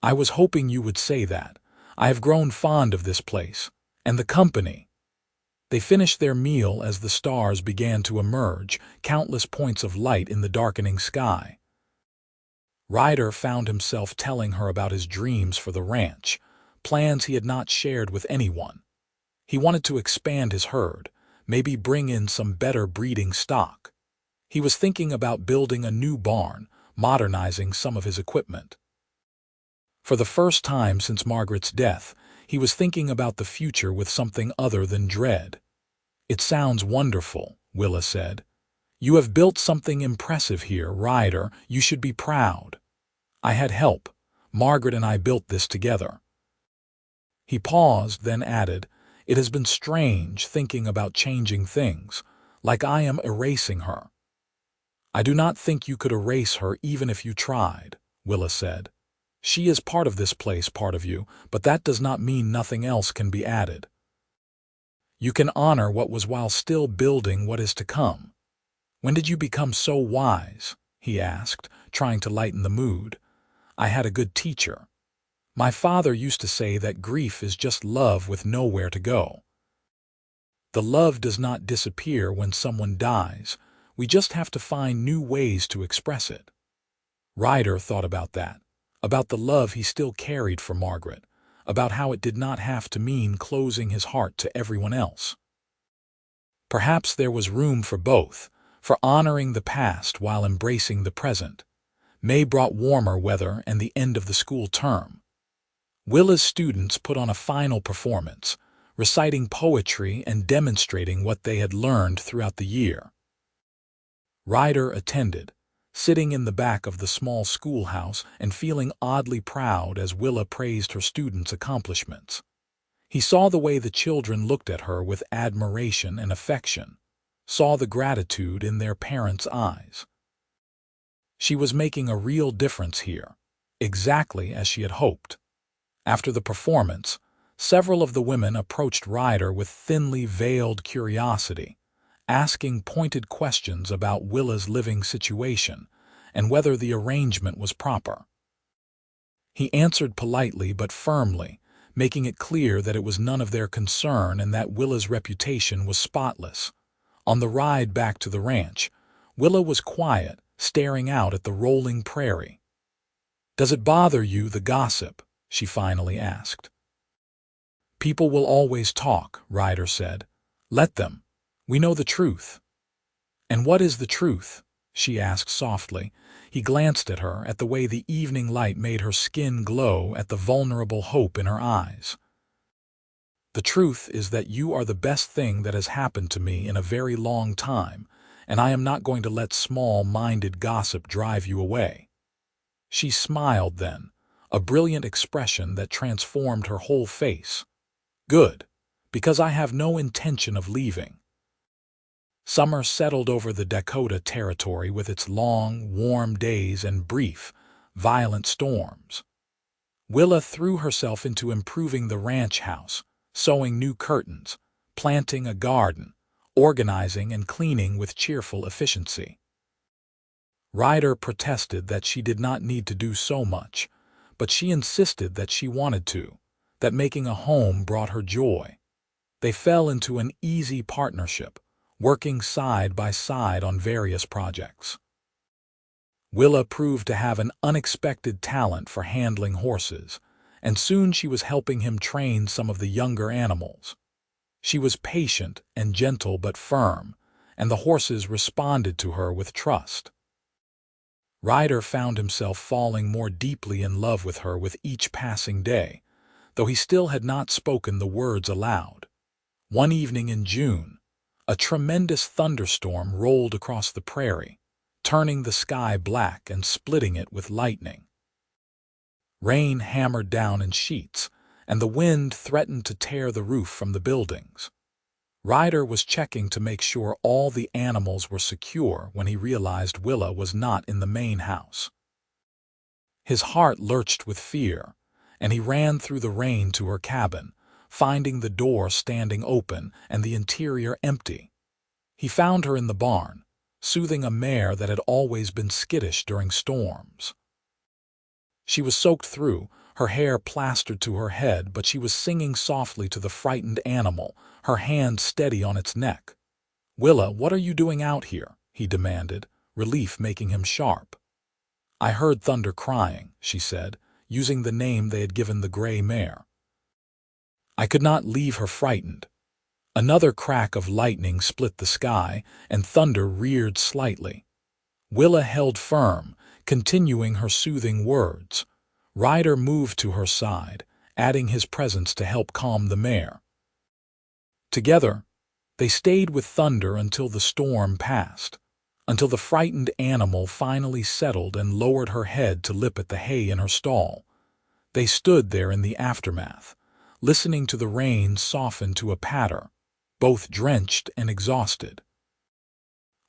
"I was hoping you would say that. I have grown fond of this place. And the company." They finished their meal as the stars began to emerge, countless points of light in the darkening sky. Ryder found himself telling her about his dreams for the ranch, plans he had not shared with anyone. He wanted to expand his herd, maybe bring in some better breeding stock. He was thinking about building a new barn, modernizing some of his equipment. For the first time since Margaret's death, he was thinking about the future with something other than dread. "It sounds wonderful," Willa said. "You have built something impressive here, Ryder. You should be proud. I had help. Margaret and I built this together." He paused, then added, "It has been strange thinking about changing things, like I am erasing her." "I do not think you could erase her even if you tried," Willa said. "She is part of this place, part of you, but that does not mean nothing else can be added. You can honor what was while still building what is to come." "When did you become so wise?" he asked, trying to lighten the mood. "I had a good teacher. My father used to say that grief is just love with nowhere to go. The love does not disappear when someone dies. We just have to find new ways to express it." Ryder thought about that, about the love he still carried for Margaret, about how it did not have to mean closing his heart to everyone else. Perhaps there was room for both, for honoring the past while embracing the present. May brought warmer weather and the end of the school term. Willa's students put on a final performance, reciting poetry and demonstrating what they had learned throughout the year. Ryder attended, sitting in the back of the small schoolhouse and feeling oddly proud as Willa praised her students' accomplishments. He saw the way the children looked at her with admiration and affection, saw the gratitude in their parents' eyes. She was making a real difference here, exactly as she had hoped. After the performance, several of the women approached Ryder with thinly veiled curiosity, asking pointed questions about Willa's living situation and whether the arrangement was proper. He answered politely but firmly, making it clear that it was none of their concern and that Willa's reputation was spotless. On the ride back to the ranch, Willa was quiet, staring out at the rolling prairie. "Does it bother you, the gossip?" she finally asked. "People will always talk," Ryder said. "Let them. We know the truth." "And what is the truth?" she asked softly. He glanced at her, at the way the evening light made her skin glow, at the vulnerable hope in her eyes. "The truth is that you are the best thing that has happened to me in a very long time, and I am not going to let small-minded gossip drive you away." She smiled then, a brilliant expression that transformed her whole face. "Good, because I have no intention of leaving." Summer settled over the Dakota Territory with its long, warm days and brief, violent storms. Willa threw herself into improving the ranch house, sewing new curtains, planting a garden, organizing and cleaning with cheerful efficiency. Ryder protested that she did not need to do so much, but she insisted that she wanted to, that making a home brought her joy. They fell into an easy partnership, working side by side on various projects. Willa proved to have an unexpected talent for handling horses, and soon she was helping him train some of the younger animals. She was patient and gentle but firm, and the horses responded to her with trust. Ryder found himself falling more deeply in love with her with each passing day, though he still had not spoken the words aloud. One evening in June, a tremendous thunderstorm rolled across the prairie, turning the sky black and splitting it with lightning. Rain hammered down in sheets, and the wind threatened to tear the roof from the buildings. Ryder was checking to make sure all the animals were secure when he realized Willa was not in the main house. His heart lurched with fear, and he ran through the rain to her cabin, finding the door standing open and the interior empty. He found her in the barn, soothing a mare that had always been skittish during storms. She was soaked through, her hair plastered to her head, but she was singing softly to the frightened animal, her hand steady on its neck. "Willa, what are you doing out here?" he demanded, relief making him sharp. "I heard Thunder crying," she said, using the name they had given the gray mare. I could not leave her frightened. Another crack of lightning split the sky, and Thunder reared slightly. Willa held firm, continuing her soothing words. Ryder moved to her side, adding his presence to help calm the mare. Together, they stayed with Thunder until the storm passed, until the frightened animal finally settled and lowered her head to lip at the hay in her stall. They stood there in the aftermath, listening to the rain soften to a patter, both drenched and exhausted.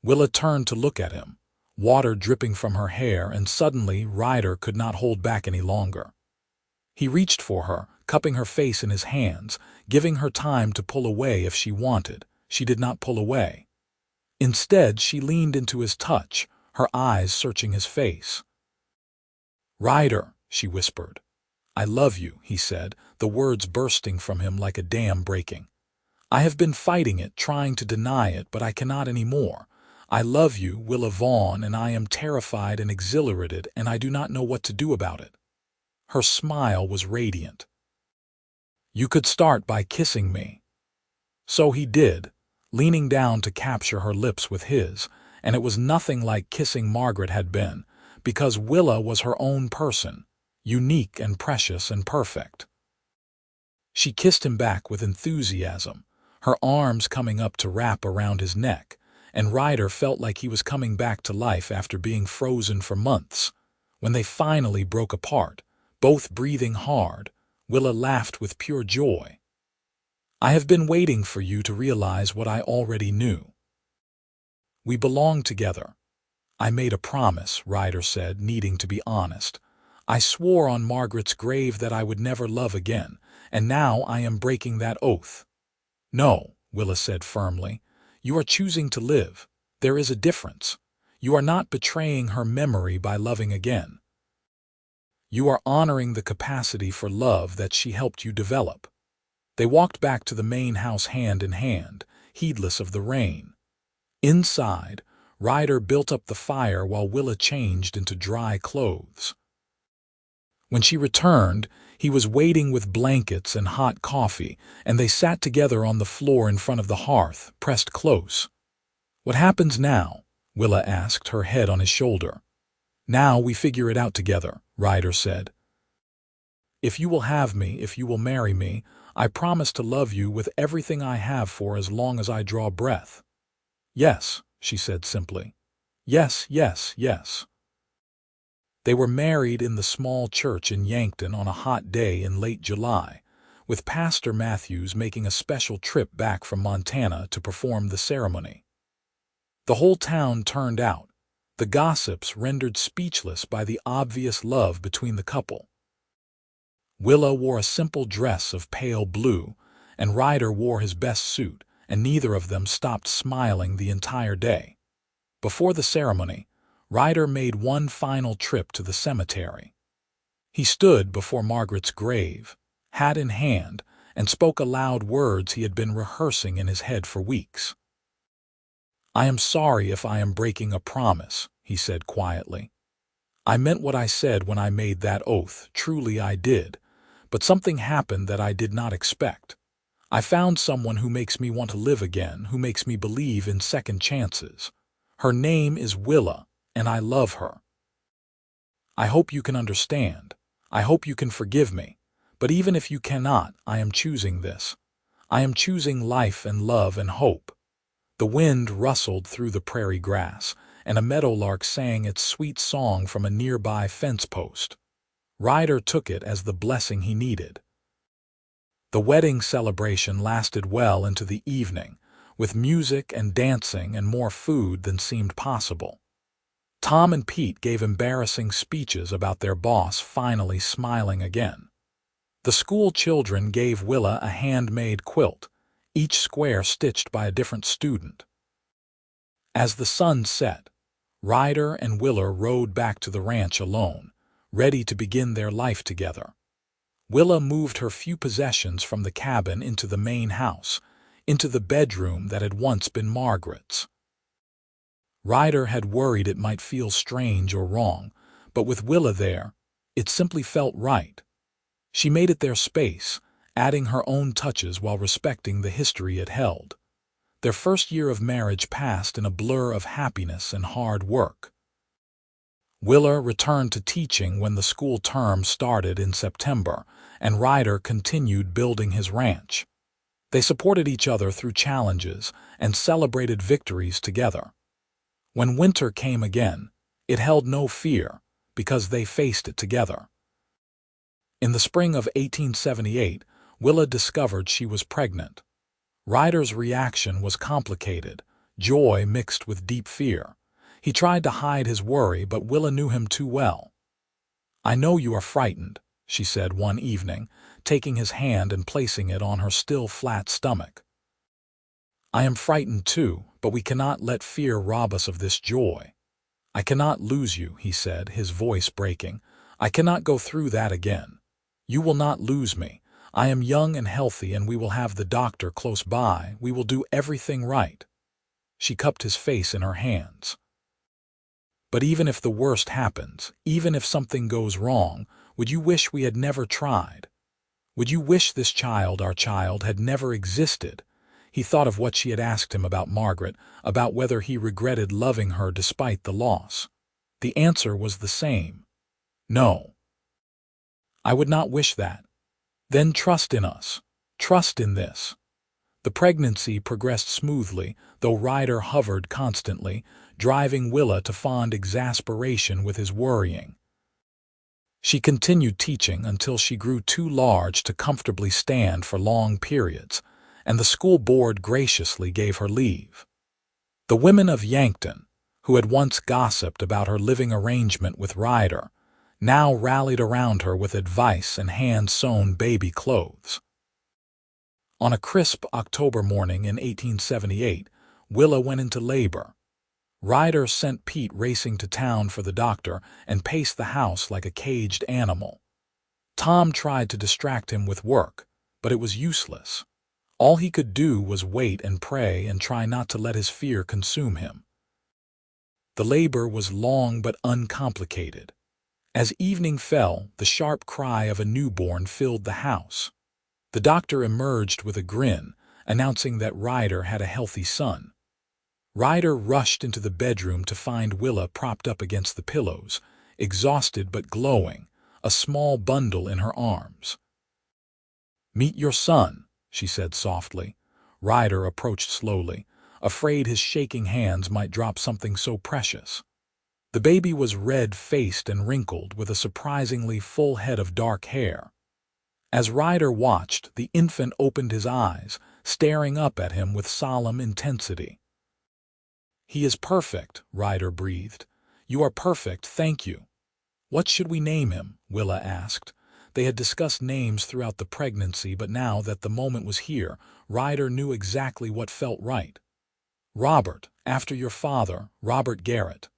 Willa turned to look at him, water dripping from her hair, and suddenly Ryder could not hold back any longer. He reached for her, cupping her face in his hands, giving her time to pull away if she wanted. She did not pull away. Instead, she leaned into his touch, her eyes searching his face. "Ryder," she whispered. "I love you," he said, the words bursting from him like a dam breaking. "I have been fighting it, trying to deny it, but I cannot anymore. I love you, Willa Vaughn, and I am terrified and exhilarated, and I do not know what to do about it." Her smile was radiant. "You could start by kissing me." So he did, leaning down to capture her lips with his, and it was nothing like kissing Margaret had been, because Willa was her own person, unique and precious and perfect. She kissed him back with enthusiasm, her arms coming up to wrap around his neck, and Ryder felt like he was coming back to life after being frozen for months. When they finally broke apart, both breathing hard, Willa laughed with pure joy. "I have been waiting for you to realize what I already knew. We belong together." "I made a promise," Ryder said, needing to be honest. "I swore on Margaret's grave that I would never love again, and now I am breaking that oath." "No," Willa said firmly. "You are choosing to live. There is a difference. You are not betraying her memory by loving again. You are honoring the capacity for love that she helped you develop." They walked back to the main house hand in hand, heedless of the rain. Inside, Ryder built up the fire while Willa changed into dry clothes. When she returned, he was waiting with blankets and hot coffee, and they sat together on the floor in front of the hearth, pressed close. "What happens now?" Willa asked, her head on his shoulder. "Now we figure it out together," Ryder said. "If you will have me, if you will marry me, I promise to love you with everything I have for as long as I draw breath." "Yes," she said simply. "Yes, yes, yes." They were married in the small church in Yankton on a hot day in late July, with Pastor Matthews making a special trip back from Montana to perform the ceremony. The whole town turned out, the gossips rendered speechless by the obvious love between the couple. Willa wore a simple dress of pale blue, and Ryder wore his best suit, and neither of them stopped smiling the entire day. Before the ceremony, Ryder made one final trip to the cemetery. He stood before Margaret's grave, hat in hand, and spoke aloud words he had been rehearsing in his head for weeks. "I am sorry if I am breaking a promise," he said quietly. "I meant what I said when I made that oath, truly I did, but something happened that I did not expect. I found someone who makes me want to live again, who makes me believe in second chances. Her name is Willa, and I love her. I hope you can understand. I hope you can forgive me. But even if you cannot, I am choosing this. I am choosing life and love and hope." The wind rustled through the prairie grass, and a meadowlark sang its sweet song from a nearby fence post. Ryder took it as the blessing he needed. The wedding celebration lasted well into the evening, with music and dancing and more food than seemed possible. Tom and Pete gave embarrassing speeches about their boss finally smiling again. The school children gave Willa a handmade quilt, each square stitched by a different student. As the sun set, Ryder and Willa rode back to the ranch alone, ready to begin their life together. Willa moved her few possessions from the cabin into the main house, into the bedroom that had once been Margaret's. Ryder had worried it might feel strange or wrong, but with Willa there, it simply felt right. She made it their space, adding her own touches while respecting the history it held. Their first year of marriage passed in a blur of happiness and hard work. Willa returned to teaching when the school term started in September, and Ryder continued building his ranch. They supported each other through challenges and celebrated victories together. When winter came again, it held no fear, because they faced it together. In the spring of 1878, Willa discovered she was pregnant. Ryder's reaction was complicated, joy mixed with deep fear. He tried to hide his worry, but Willa knew him too well. "I know you are frightened," she said one evening, taking his hand and placing it on her still flat stomach. "I am frightened too, but we cannot let fear rob us of this joy. I cannot lose you," he said, his voice breaking. "I cannot go through that again. You will not lose me. I am young and healthy, and we will have the doctor close by. We will do everything right." She cupped his face in her hands. "But even if the worst happens, even if something goes wrong, would you wish we had never tried? Would you wish this child, our child, had never existed?" He thought of what she had asked him about Margaret, about whether he regretted loving her despite the loss. The answer was the same. No. "I would not wish that. Then trust in us. Trust in this. The pregnancy progressed smoothly, though Ryder hovered constantly, driving Willa to fond exasperation with his worrying. She continued teaching until she grew too large to comfortably stand for long periods, and the school board graciously gave her leave. The women of Yankton, who had once gossiped about her living arrangement with Ryder, now rallied around her with advice and hand-sewn baby clothes. On a crisp October morning in 1878, Willa went into labor. Ryder sent Pete racing to town for the doctor and paced the house like a caged animal. Tom tried to distract him with work, but it was useless. All he could do was wait and pray and try not to let his fear consume him. The labor was long but uncomplicated. As evening fell, the sharp cry of a newborn filled the house. The doctor emerged with a grin, announcing that Ryder had a healthy son. Ryder rushed into the bedroom to find Willa propped up against the pillows, exhausted but glowing, a small bundle in her arms. "Meet your son," she said softly. Ryder approached slowly, afraid his shaking hands might drop something so precious. The baby was red-faced and wrinkled, with a surprisingly full head of dark hair. As Ryder watched, the infant opened his eyes, staring up at him with solemn intensity. "He is perfect," Ryder breathed. "You are perfect, thank you." "What should we name him?" Willa asked. They had discussed names throughout the pregnancy, but now that the moment was here, Ryder knew exactly what felt right. "Robert, after your father, Robert Garrett."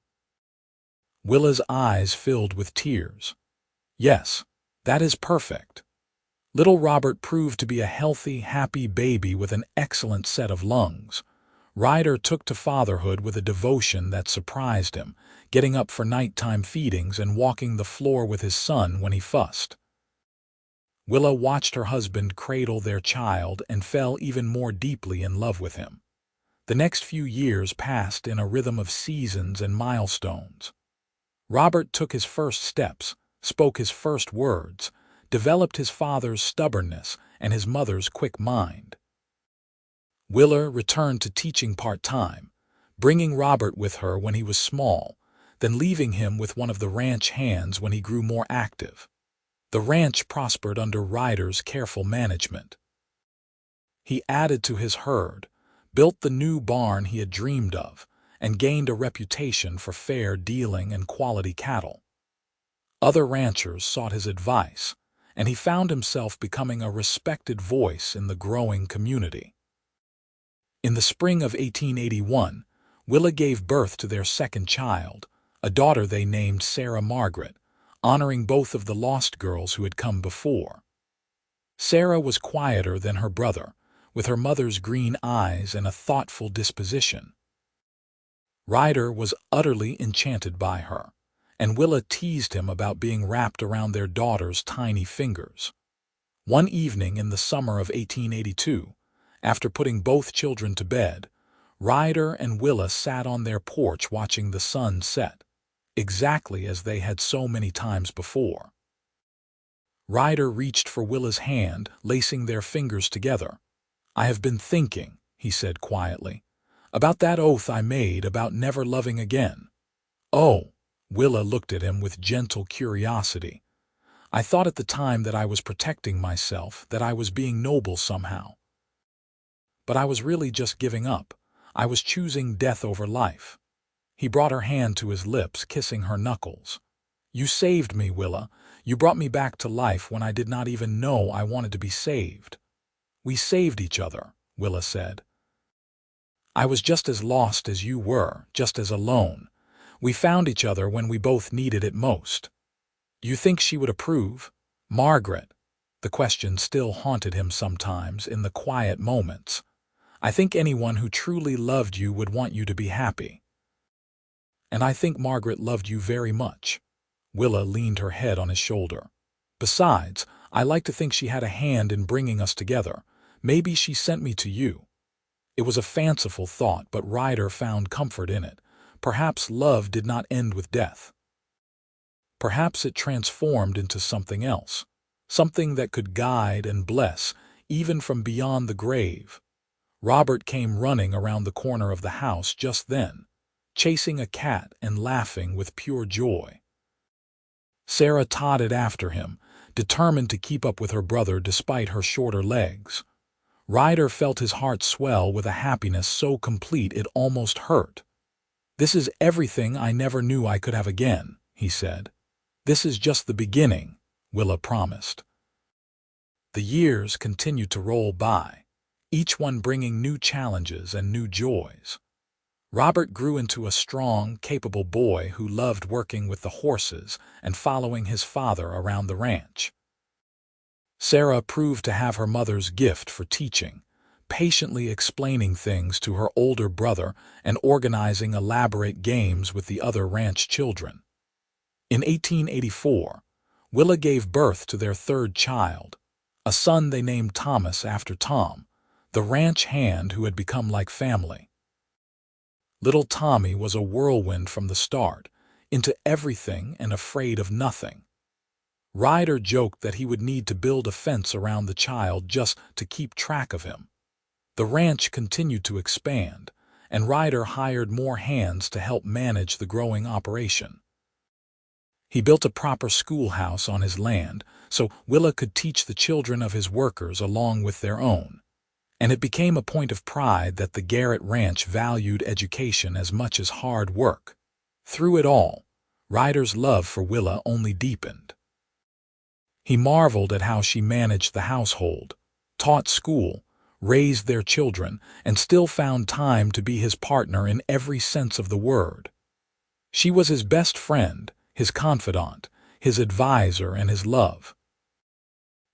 Willa's eyes filled with tears. "Yes, that is perfect." Little Robert proved to be a healthy, happy baby with an excellent set of lungs. Ryder took to fatherhood with a devotion that surprised him, getting up for nighttime feedings and walking the floor with his son when he fussed. Willa watched her husband cradle their child and fell even more deeply in love with him. The next few years passed in a rhythm of seasons and milestones. Robert took his first steps, spoke his first words, developed his father's stubbornness and his mother's quick mind. Willa returned to teaching part-time, bringing Robert with her when he was small, then leaving him with one of the ranch hands when he grew more active. The ranch prospered under Ryder's careful management. He added to his herd, built the new barn he had dreamed of, and gained a reputation for fair dealing and quality cattle. Other ranchers sought his advice, and he found himself becoming a respected voice in the growing community. In the spring of 1881, Willa gave birth to their second child, a daughter they named Sarah Margaret, honoring both of the lost girls who had come before. Sarah was quieter than her brother, with her mother's green eyes and a thoughtful disposition. Ryder was utterly enchanted by her, and Willa teased him about being wrapped around their daughter's tiny fingers. One evening in the summer of 1882, after putting both children to bed, Ryder and Willa sat on their porch watching the sun set, exactly as they had so many times before. Ryder reached for Willa's hand, lacing their fingers together. "I have been thinking," he said quietly, "about that oath I made about never loving again." "Oh," Willa looked at him with gentle curiosity. "I thought at the time that I was protecting myself, that I was being noble somehow. But I was really just giving up. I was choosing death over life." He brought her hand to his lips, kissing her knuckles. "You saved me, Willa. You brought me back to life when I did not even know I wanted to be saved." "We saved each other," Willa said. "I was just as lost as you were, just as alone. We found each other when we both needed it most." "You think she would approve?" "Margaret." The question still haunted him sometimes in the quiet moments. "I think anyone who truly loved you would want you to be happy." "And I think Margaret loved you very much." Willa leaned her head on his shoulder. "Besides, I like to think she had a hand in bringing us together. Maybe she sent me to you." It was a fanciful thought, but Ryder found comfort in it. Perhaps love did not end with death. Perhaps it transformed into something else. something that could guide and bless, even from beyond the grave. Robert came running around the corner of the house just then, chasing a cat and laughing with pure joy. Sarah trotted after him, determined to keep up with her brother despite her shorter legs. Ryder felt his heart swell with a happiness so complete it almost hurt. "This is everything I never knew I could have again," he said. "This is just the beginning," Willa promised. The years continued to roll by, each one bringing new challenges and new joys. Robert grew into a strong, capable boy who loved working with the horses and following his father around the ranch. Sarah proved to have her mother's gift for teaching, patiently explaining things to her older brother and organizing elaborate games with the other ranch children. In 1884, Willa gave birth to their third child, a son they named Thomas after Tom, the ranch hand who had become like family. Little Tommy was a whirlwind from the start, into everything and afraid of nothing. Ryder joked that he would need to build a fence around the child just to keep track of him. The ranch continued to expand, and Ryder hired more hands to help manage the growing operation. He built a proper schoolhouse on his land so Willa could teach the children of his workers along with their own, and it became a point of pride that the Garrett Ranch valued education as much as hard work. Through it all, Ryder's love for Willa only deepened. He marveled at how she managed the household, taught school, raised their children, and still found time to be his partner in every sense of the word. She was his best friend, his confidant, his advisor, and his love.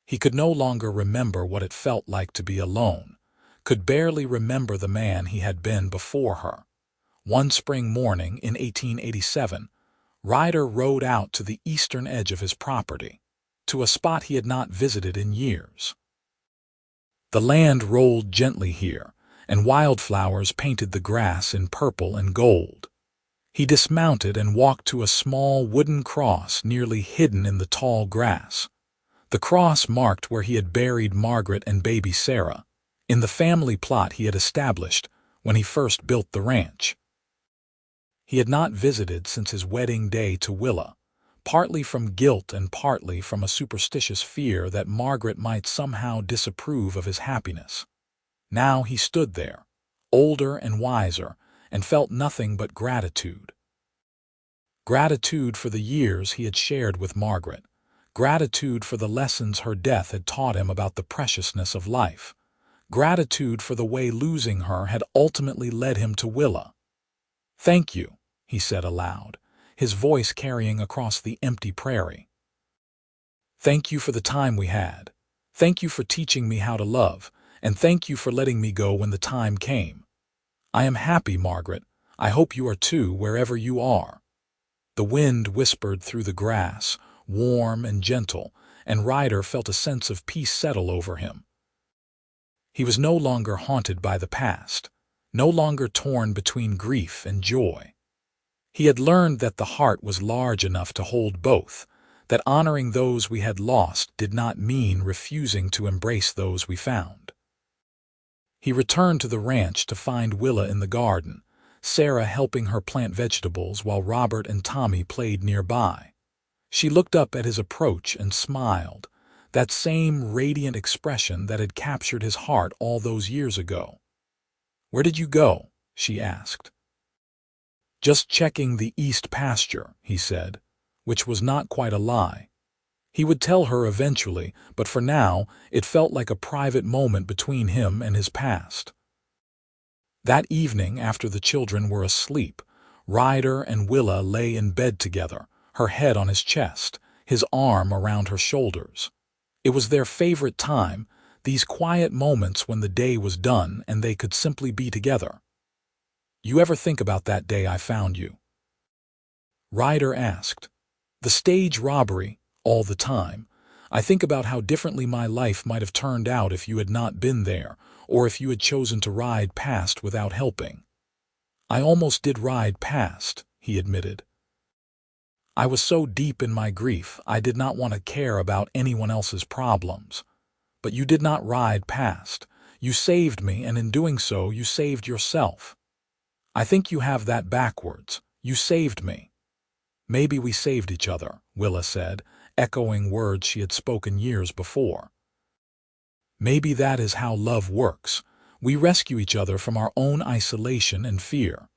He could no longer remember what it felt like to be alone, could barely remember the man he had been before her. One spring morning in 1887, Ryder rode out to the eastern edge of his property, to a spot he had not visited in years. The land rolled gently here, and wildflowers painted the grass in purple and gold. He dismounted and walked to a small wooden cross nearly hidden in the tall grass. The cross marked where he had buried Margaret and baby Sarah, in the family plot he had established when he first built the ranch. He had not visited since his wedding day to Willa, partly from guilt and partly from a superstitious fear that Margaret might somehow disapprove of his happiness. Now he stood there, older and wiser, and felt nothing but gratitude. Gratitude for the years he had shared with Margaret, gratitude for the lessons her death had taught him about the preciousness of life, gratitude for the way losing her had ultimately led him to Willa. "Thank you," he said aloud, his voice carrying across the empty prairie. "Thank you for the time we had. Thank you for teaching me how to love, and thank you for letting me go when the time came. I am happy, Margaret. I hope you are too, wherever you are." The wind whispered through the grass, warm and gentle, and Ryder felt a sense of peace settle over him. He was no longer haunted by the past, no longer torn between grief and joy. He had learned that the heart was large enough to hold both, that honoring those we had lost did not mean refusing to embrace those we found. He returned to the ranch to find Willa in the garden, Sarah helping her plant vegetables while Robert and Tommy played nearby. She looked up at his approach and smiled, that same radiant expression that had captured his heart all those years ago. "Where did you go?" she asked. "Just checking the east pasture," he said, which was not quite a lie. He would tell her eventually, but for now it felt like a private moment between him and his past. That evening, after the children were asleep, Ryder and Willa lay in bed together, her head on his chest, his arm around her shoulders. It was their favorite time, these quiet moments when the day was done and they could simply be together. "You ever think about that day I found you?" Ryder asked. "The stage robbery, all the time. I think about how differently my life might have turned out if you had not been there, or if you had chosen to ride past without helping." "I almost did ride past," he admitted. I was so deep in my grief I did not want to care about anyone else's problems. But you did not ride past. You saved me, and in doing so you saved yourself. I think you have that backwards. You saved me. Maybe we saved each other, Willa said, echoing words she had spoken years before. Maybe that is how love works. We rescue each other from our own isolation and fear.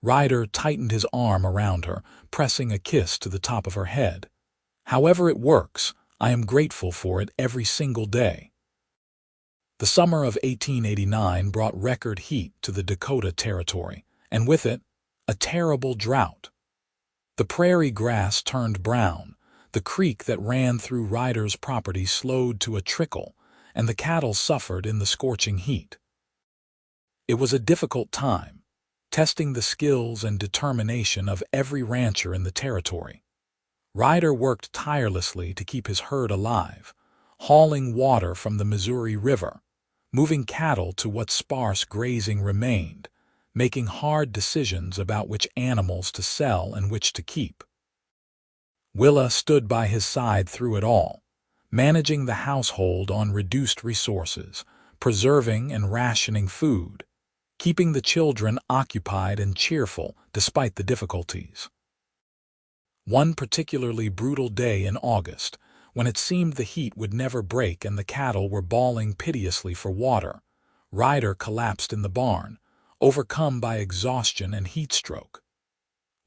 Ryder tightened his arm around her, pressing a kiss to the top of her head. However it works, I am grateful for it every single day. The summer of 1889 brought record heat to the Dakota Territory, and with it, a terrible drought. The prairie grass turned brown, the creek that ran through Ryder's property slowed to a trickle, and the cattle suffered in the scorching heat. It was a difficult time, testing the skills and determination of every rancher in the territory. Ryder worked tirelessly to keep his herd alive, hauling water from the Missouri River, moving cattle to what sparse grazing remained, making hard decisions about which animals to sell and which to keep. Willa stood by his side through it all, managing the household on reduced resources, preserving and rationing food, keeping the children occupied and cheerful despite the difficulties. One particularly brutal day in August, when it seemed the heat would never break and the cattle were bawling piteously for water, Ryder collapsed in the barn, overcome by exhaustion and heat stroke.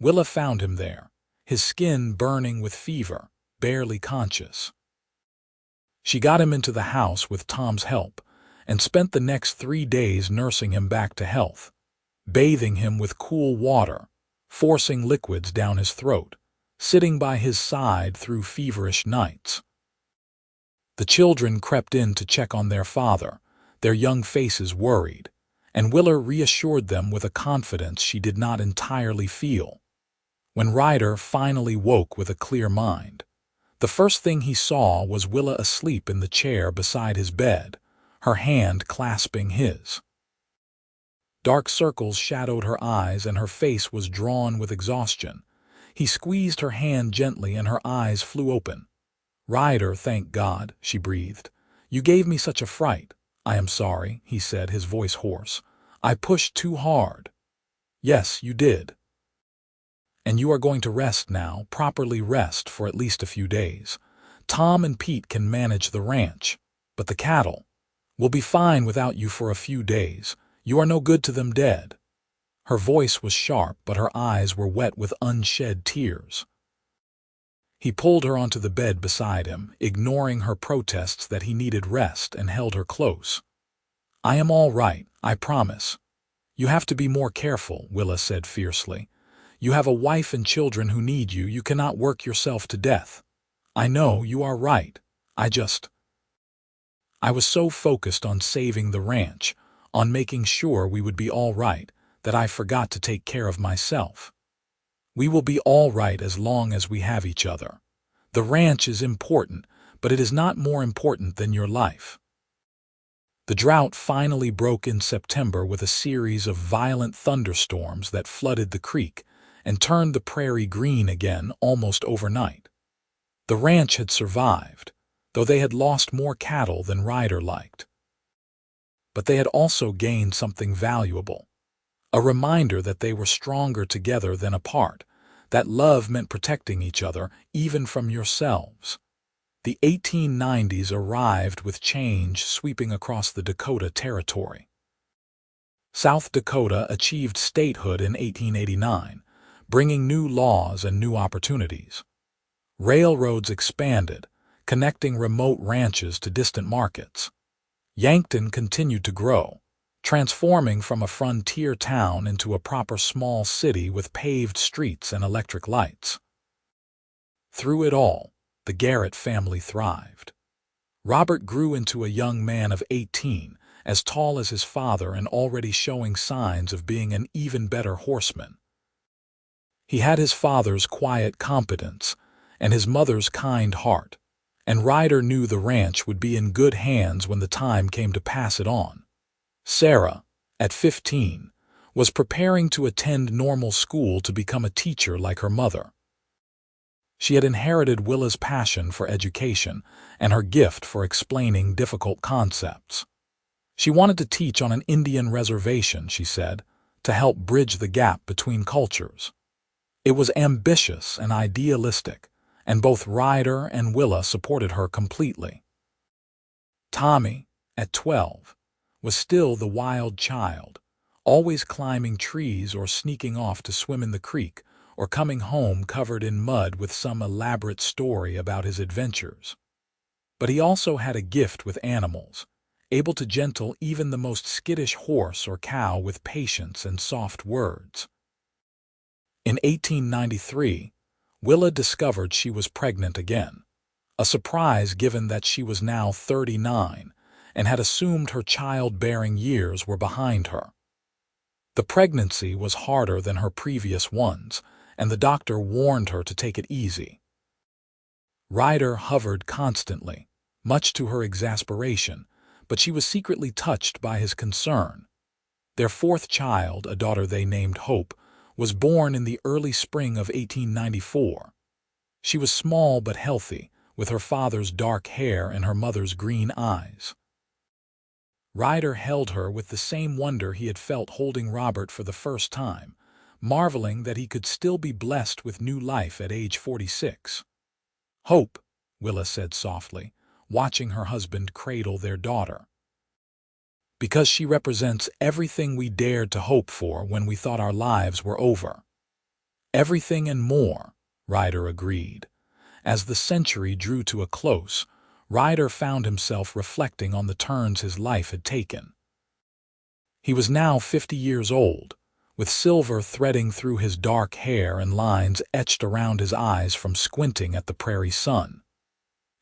Willa found him there, his skin burning with fever, barely conscious. She got him into the house with Tom's help and spent the next 3 days nursing him back to health, bathing him with cool water, forcing liquids down his throat, sitting by his side through feverish nights. The children crept in to check on their father, their young faces worried, and Willa reassured them with a confidence she did not entirely feel. When Ryder finally woke with a clear mind, the first thing he saw was Willa asleep in the chair beside his bed, her hand clasping his. Dark circles shadowed her eyes and her face was drawn with exhaustion. He squeezed her hand gently and her eyes flew open. "Ryder, thank God," she breathed. "You gave me such a fright." "I am sorry," he said, his voice hoarse. "I pushed too hard." "Yes, you did. And you are going to rest now, properly rest for at least a few days. Tom and Pete can manage the ranch, but the cattle will be fine without you for a few days. You are no good to them dead." Her voice was sharp, but her eyes were wet with unshed tears. He pulled her onto the bed beside him, ignoring her protests that he needed rest, and held her close. "I am all right, I promise." "You have to be more careful," Willa said fiercely. "You have a wife and children who need you. You cannot work yourself to death." "I know, you are right. I was so focused on saving the ranch, on making sure we would be all right, that I forgot to take care of myself. We will be all right as long as we have each other. The ranch is important, but it is not more important than your life." The drought finally broke in September with a series of violent thunderstorms that flooded the creek and turned the prairie green again almost overnight. The ranch had survived, though they had lost more cattle than Ryder liked. But they had also gained something valuable. A reminder that they were stronger together than apart, that love meant protecting each other, even from yourselves. The 1890s arrived with change sweeping across the Dakota Territory. South Dakota achieved statehood in 1889, bringing new laws and new opportunities. Railroads expanded, connecting remote ranches to distant markets. Yankton continued to grow, transforming from a frontier town into a proper small city with paved streets and electric lights. Through it all, the Garrett family thrived. Robert grew into a young man of 18, as tall as his father and already showing signs of being an even better horseman. He had his father's quiet competence and his mother's kind heart, and Ryder knew the ranch would be in good hands when the time came to pass it on. Sarah, at 15, was preparing to attend normal school to become a teacher like her mother. She had inherited Willa's passion for education and her gift for explaining difficult concepts. She wanted to teach on an Indian reservation, she said, to help bridge the gap between cultures. It was ambitious and idealistic, and both Ryder and Willa supported her completely. Tommy, at 12, was still the wild child, always climbing trees or sneaking off to swim in the creek, or coming home covered in mud with some elaborate story about his adventures. But he also had a gift with animals, able to gentle even the most skittish horse or cow with patience and soft words. In 1893, Willa discovered she was pregnant again, a surprise given that she was now 39 and had assumed her childbearing years were behind her. The pregnancy was harder than her previous ones, and the doctor warned her to take it easy. Ryder hovered constantly, much to her exasperation, but she was secretly touched by his concern. Their fourth child, a daughter they named Hope, was born in the early spring of 1894. She was small but healthy, with her father's dark hair and her mother's green eyes. Ryder held her with the same wonder he had felt holding Robert for the first time, marveling that he could still be blessed with new life at age 46. "Hope," Willa said softly, watching her husband cradle their daughter. "Because she represents everything we dared to hope for when we thought our lives were over." "Everything and more," Ryder agreed. As the century drew to a close, Ryder found himself reflecting on the turns his life had taken. He was now 50 years old, with silver threading through his dark hair and lines etched around his eyes from squinting at the prairie sun.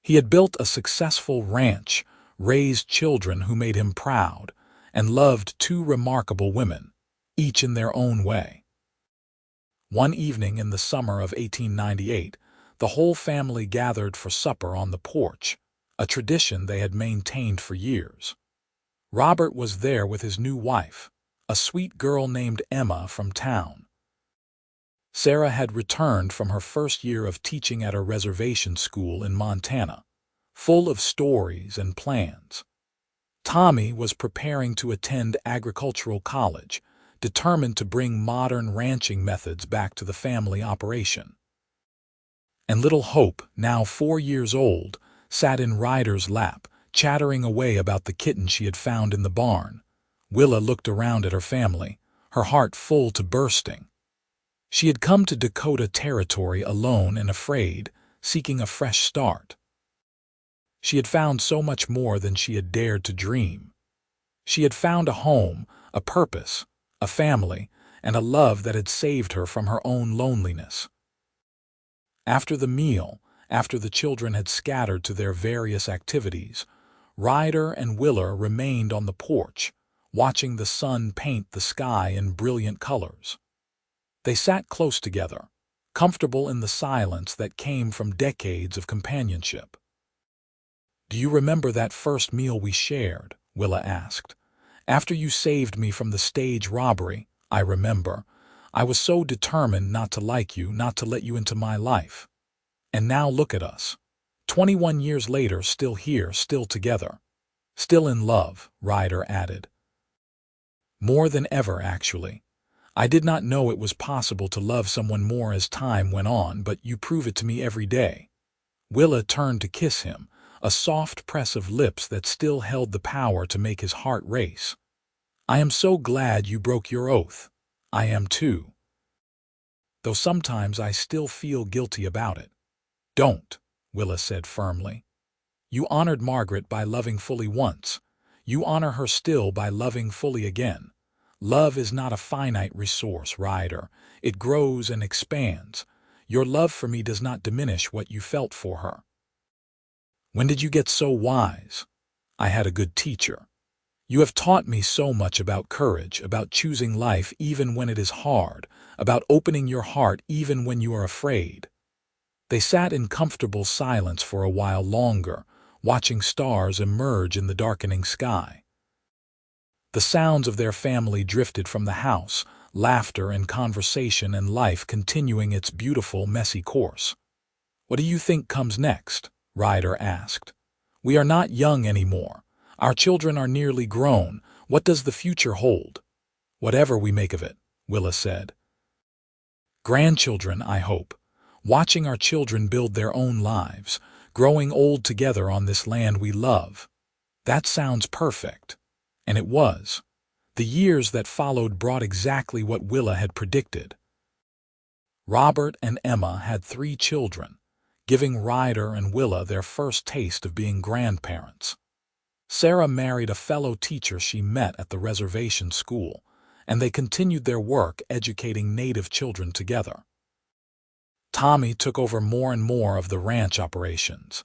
He had built a successful ranch, raised children who made him proud, and loved two remarkable women, each in their own way. One evening in the summer of 1898, the whole family gathered for supper on the porch, a tradition they had maintained for years. Robert was there with his new wife, a sweet girl named Emma from town. Sarah had returned from her first year of teaching at a reservation school in Montana, full of stories and plans. Tommy was preparing to attend agricultural college, determined to bring modern ranching methods back to the family operation. And little Hope, now 4 years old, sat in Ryder's lap, chattering away about the kitten she had found in the barn. Willa looked around at her family, her heart full to bursting. She had come to Dakota Territory alone and afraid, seeking a fresh start. She had found so much more than she had dared to dream. She had found a home, a purpose, a family, and a love that had saved her from her own loneliness. After the meal, after the children had scattered to their various activities, Ryder and Willa remained on the porch, watching the sun paint the sky in brilliant colors. They sat close together, comfortable in the silence that came from decades of companionship. "Do you remember that first meal we shared?" Willa asked. "After you saved me from the stage robbery, I remember. I was so determined not to like you, not to let you into my life. And now look at us. 21 years later, still here, still together. Still in love," Ryder added. "More than ever, actually. I did not know it was possible to love someone more as time went on, but you prove it to me every day." Willa turned to kiss him, a soft press of lips that still held the power to make his heart race. "I am so glad you broke your oath. I am too. Though sometimes I still feel guilty about it." "Don't," Willa said firmly. "You honored Margaret by loving fully once. You honor her still by loving fully again. Love is not a finite resource, Ryder. It grows and expands. Your love for me does not diminish what you felt for her." "When did you get so wise?" "I had a good teacher. You have taught me so much about courage, about choosing life even when it is hard, about opening your heart even when you are afraid." They sat in comfortable silence for a while longer, watching stars emerge in the darkening sky. The sounds of their family drifted from the house, laughter and conversation and life continuing its beautiful, messy course. "What do you think comes next?" Ryder asked. "We are not young anymore. Our children are nearly grown. What does the future hold?" "Whatever we make of it," Willa said. "Grandchildren, I hope. Watching our children build their own lives, growing old together on this land we love. That sounds perfect." And it was. The years that followed brought exactly what Willa had predicted. Robert and Emma had 3 children, giving Ryder and Willa their first taste of being grandparents. Sarah married a fellow teacher she met at the reservation school, and they continued their work educating native children together. Tommy took over more and more of the ranch operations,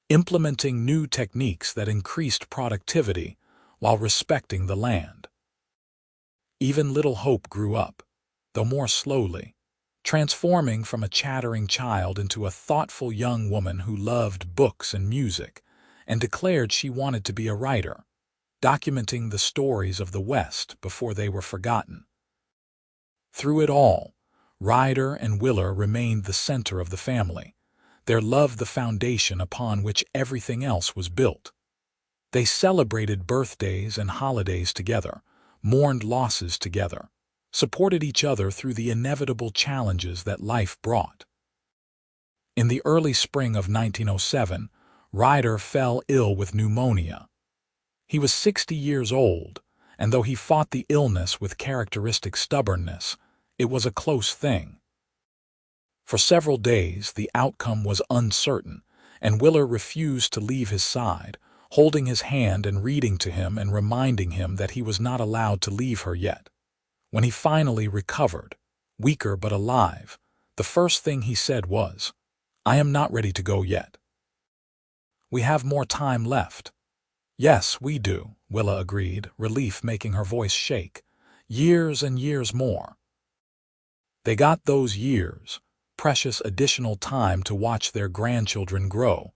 implementing new techniques that increased productivity while respecting the land. Even little Hope grew up, though more slowly, transforming from a chattering child into a thoughtful young woman who loved books and music and declared she wanted to be a writer, documenting the stories of the West before they were forgotten. Through it all, Ryder and Willa remained the center of the family, their love the foundation upon which everything else was built. They celebrated birthdays and holidays together, mourned losses together, supported each other through the inevitable challenges that life brought. In the early spring of 1907, Ryder fell ill with pneumonia. He was 60 years old, and though he fought the illness with characteristic stubbornness, it was a close thing. For several days, the outcome was uncertain, and Willa refused to leave his side, holding his hand and reading to him and reminding him that he was not allowed to leave her yet. When he finally recovered, weaker but alive, the first thing he said was, "I am not ready to go yet." "We have more time left." "Yes, we do," Willa agreed, relief making her voice shake. "Years and years more." They got those years, precious additional time to watch their grandchildren grow,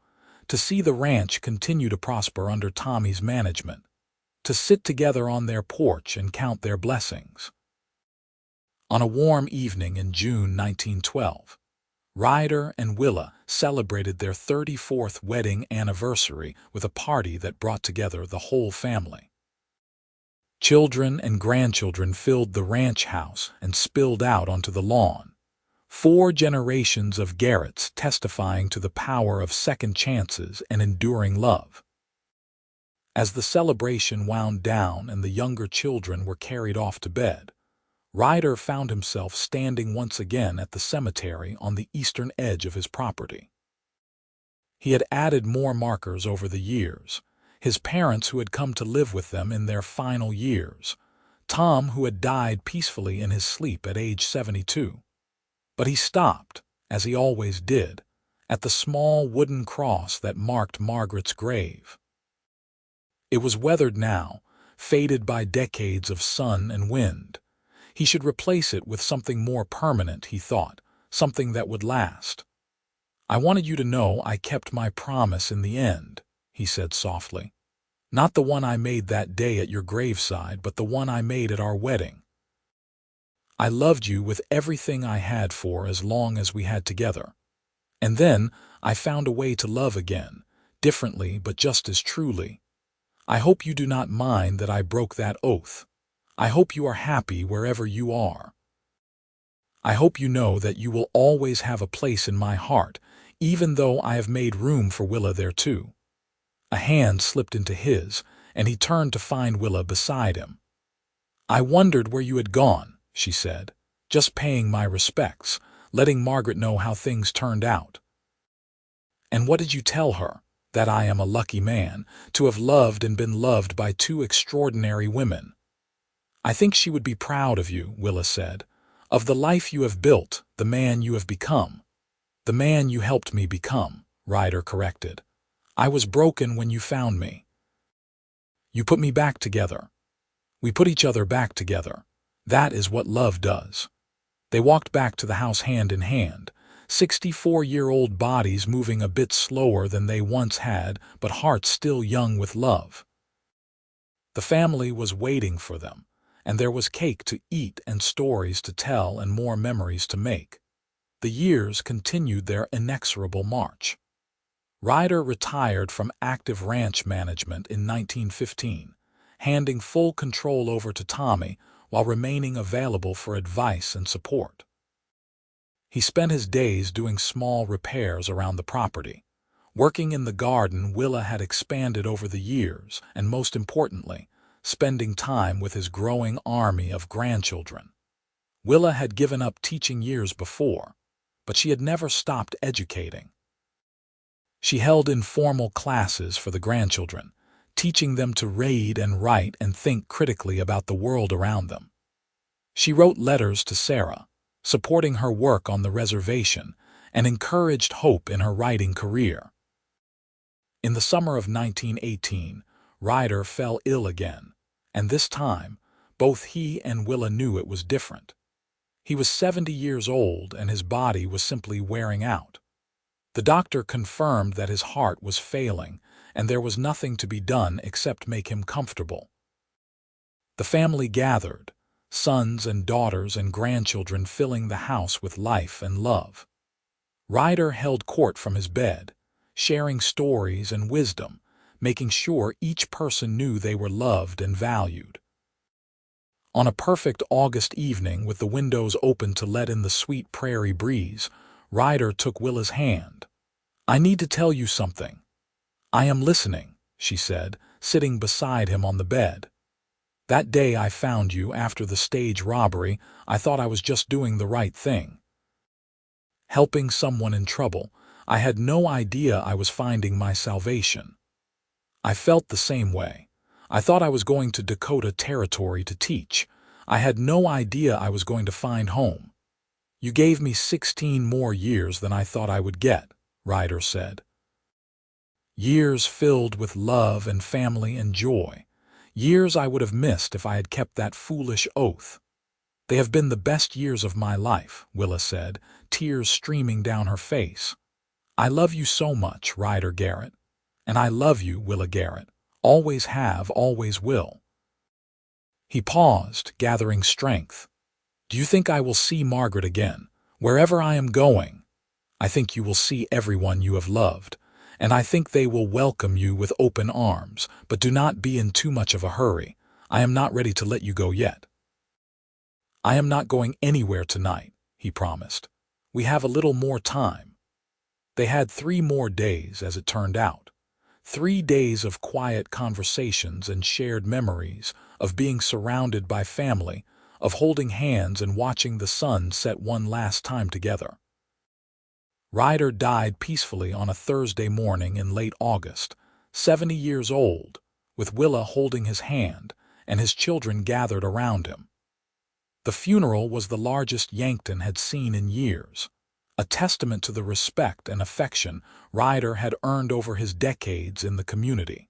to see the ranch continue to prosper under Tommy's management, to sit together on their porch and count their blessings. On a warm evening in June 1912, Ryder and Willa celebrated their 34th wedding anniversary with a party that brought together the whole family. Children and grandchildren filled the ranch house and spilled out onto the lawn, 4 generations of Garretts testifying to the power of second chances and enduring love. As the celebration wound down and the younger children were carried off to bed, Ryder found himself standing once again at the cemetery on the eastern edge of his property. He had added more markers over the years, his parents who had come to live with them in their final years, Tom who had died peacefully in his sleep at age 72. But he stopped, as he always did, at the small wooden cross that marked Margaret's grave. It was weathered now, faded by decades of sun and wind. He should replace it with something more permanent, he thought, something that would last. "I wanted you to know I kept my promise in the end," he said softly. "Not the one I made that day at your graveside, but the one I made at our wedding. I loved you with everything I had for as long as we had together. And then I found a way to love again, differently but just as truly. I hope you do not mind that I broke that oath. I hope you are happy wherever you are. I hope you know that you will always have a place in my heart, even though I have made room for Willa there too." A hand slipped into his, and he turned to find Willa beside him. "I wondered where you had gone," she said, "just paying my respects, letting Margaret know how things turned out." "And what did you tell her?" "That I am a lucky man, to have loved and been loved by 2 extraordinary women." "I think she would be proud of you," Willa said, "of the life you have built, the man you have become." "The man you helped me become," Ryder corrected. "I was broken when you found me. You put me back together. We put each other back together. That is what love does." They walked back to the house hand in hand, 64-year-old bodies moving a bit slower than they once had, but hearts still young with love. The family was waiting for them, and there was cake to eat and stories to tell and more memories to make. The years continued their inexorable march. Ryder retired from active ranch management in 1915, handing full control over to Tommy while remaining available for advice and support. He spent his days doing small repairs around the property. Working in the garden Willa had expanded over the years, and most importantly, spending time with his growing army of grandchildren. Willa had given up teaching years before, but she had never stopped educating. She held informal classes for the grandchildren, teaching them to read and write and think critically about the world around them. She wrote letters to Sarah, supporting her work on the reservation, and encouraged hope in her writing career. In the summer of 1918, Ryder fell ill again, and this time, both he and Willa knew it was different. He was 70 years old and his body was simply wearing out. The doctor confirmed that his heart was failing and there was nothing to be done except make him comfortable. The family gathered, sons and daughters and grandchildren filling the house with life and love. Ryder held court from his bed, sharing stories and wisdom, making sure each person knew they were loved and valued. On a perfect August evening with the windows open to let in the sweet prairie breeze, Ryder took Willa's hand. "I need to tell you something." "I am listening," she said, sitting beside him on the bed. "That day I found you after the stage robbery, I thought I was just doing the right thing. Helping someone in trouble, I had no idea I was finding my salvation. I felt the same way. I thought I was going to Dakota Territory to teach. I had no idea I was going to find home. You gave me 16 more years than I thought I would get," Ryder said. "Years filled with love and family and joy. Years I would have missed if I had kept that foolish oath. They have been the best years of my life," Willa said, tears streaming down her face. "I love you so much, Ryder Garrett. And I love you, Willa Garrett. Always have, always will." He paused, gathering strength. "Do you think I will see Margaret again, wherever I am going? I think you will see everyone you have loved, and I think they will welcome you with open arms, but do not be in too much of a hurry. I am not ready to let you go yet." "I am not going anywhere tonight," he promised. "We have a little more time." They had 3 more days, as it turned out. 3 days of quiet conversations and shared memories, of being surrounded by family, of holding hands and watching the sun set one last time together. Ryder died peacefully on a Thursday morning in late August, 70 years old, with Willa holding his hand and his children gathered around him. The funeral was the largest Yankton had seen in years, a testament to the respect and affection Ryder had earned over his decades in the community.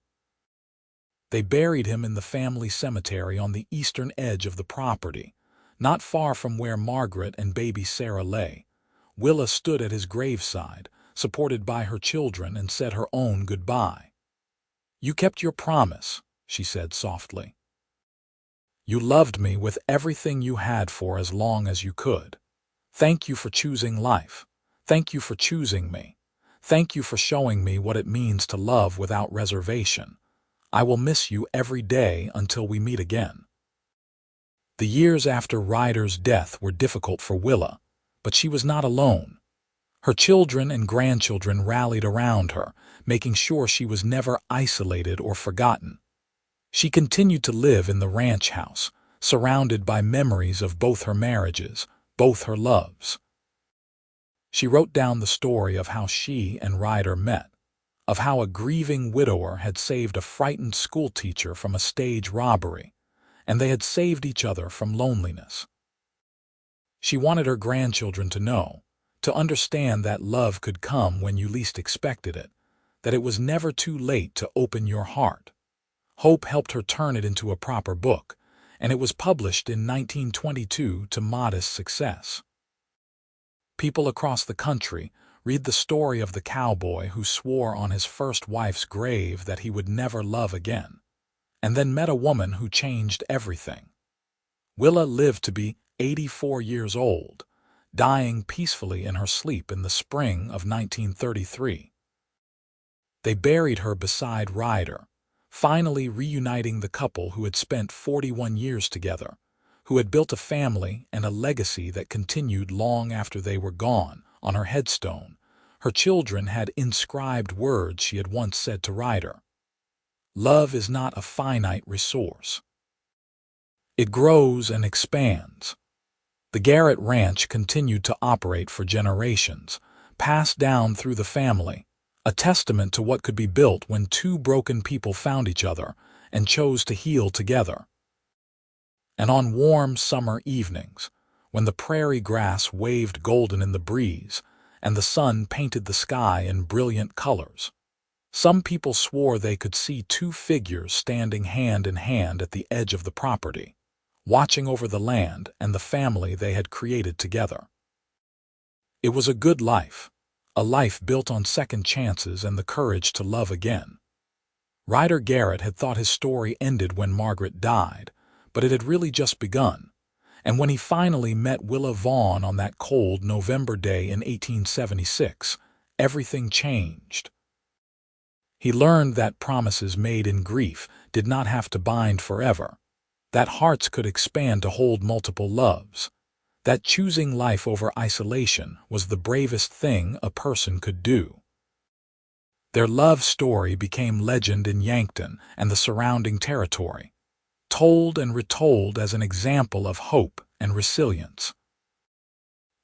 They buried him in the family cemetery on the eastern edge of the property, not far from where Margaret and baby Sarah lay. Willa stood at his graveside, supported by her children, and said her own goodbye. "You kept your promise," she said softly. "You loved me with everything you had for as long as you could. Thank you for choosing life. Thank you for choosing me. Thank you for showing me what it means to love without reservation. I will miss you every day until we meet again." The years after Ryder's death were difficult for Willa, but she was not alone. Her children and grandchildren rallied around her, making sure she was never isolated or forgotten. She continued to live in the ranch house, surrounded by memories of both her marriages, both her loves. She wrote down the story of how she and Ryder met, of how a grieving widower had saved a frightened schoolteacher from a stage robbery, and they had saved each other from loneliness. She wanted her grandchildren to know, to understand that love could come when you least expected it, that it was never too late to open your heart. Hope helped her turn it into a proper book, and it was published in 1922 to modest success. People across the country read the story of the cowboy who swore on his first wife's grave that he would never love again, and then met a woman who changed everything. Willa lived to be 84 years old, dying peacefully in her sleep in the spring of 1933. They buried her beside Ryder, finally reuniting the couple who had spent 41 years together, who had built a family and a legacy that continued long after they were gone. On her headstone, her children had inscribed words she had once said to Ryder: "Love is not a finite resource. It grows and expands." The Garrett Ranch continued to operate for generations, passed down through the family, a testament to what could be built when two broken people found each other and chose to heal together. And on warm summer evenings, when the prairie grass waved golden in the breeze and the sun painted the sky in brilliant colors, some people swore they could see two figures standing hand in hand at the edge of the property, watching over the land and the family they had created together. It was a good life, a life built on second chances and the courage to love again. Ryder Garrett had thought his story ended when Margaret died, but it had really just begun. And when he finally met Willa Vaughn on that cold November day in 1876, everything changed. He learned that promises made in grief did not have to bind forever, that hearts could expand to hold multiple loves, that choosing life over isolation was the bravest thing a person could do. Their love story became legend in Yankton and the surrounding territory, told and retold as an example of hope and resilience.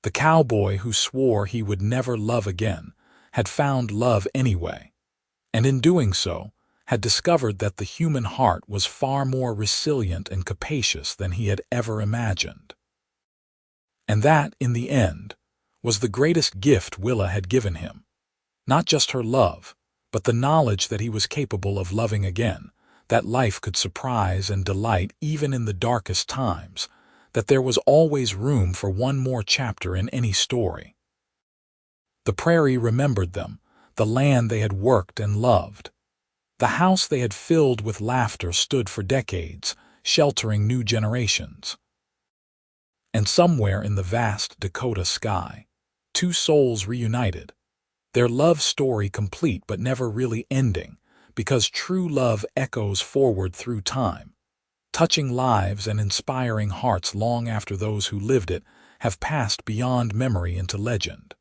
The cowboy who swore he would never love again had found love anyway, and in doing so, had discovered that the human heart was far more resilient and capacious than he had ever imagined. And that, in the end, was the greatest gift Willa had given him. Not just her love, but the knowledge that he was capable of loving again, that life could surprise and delight even in the darkest times, that there was always room for one more chapter in any story. The prairie remembered them, the land they had worked and loved. The house they had filled with laughter stood for decades, sheltering new generations. And somewhere in the vast Dakota sky, two souls reunited, their love story complete but never really ending, because true love echoes forward through time, touching lives and inspiring hearts long after those who lived it have passed beyond memory into legend.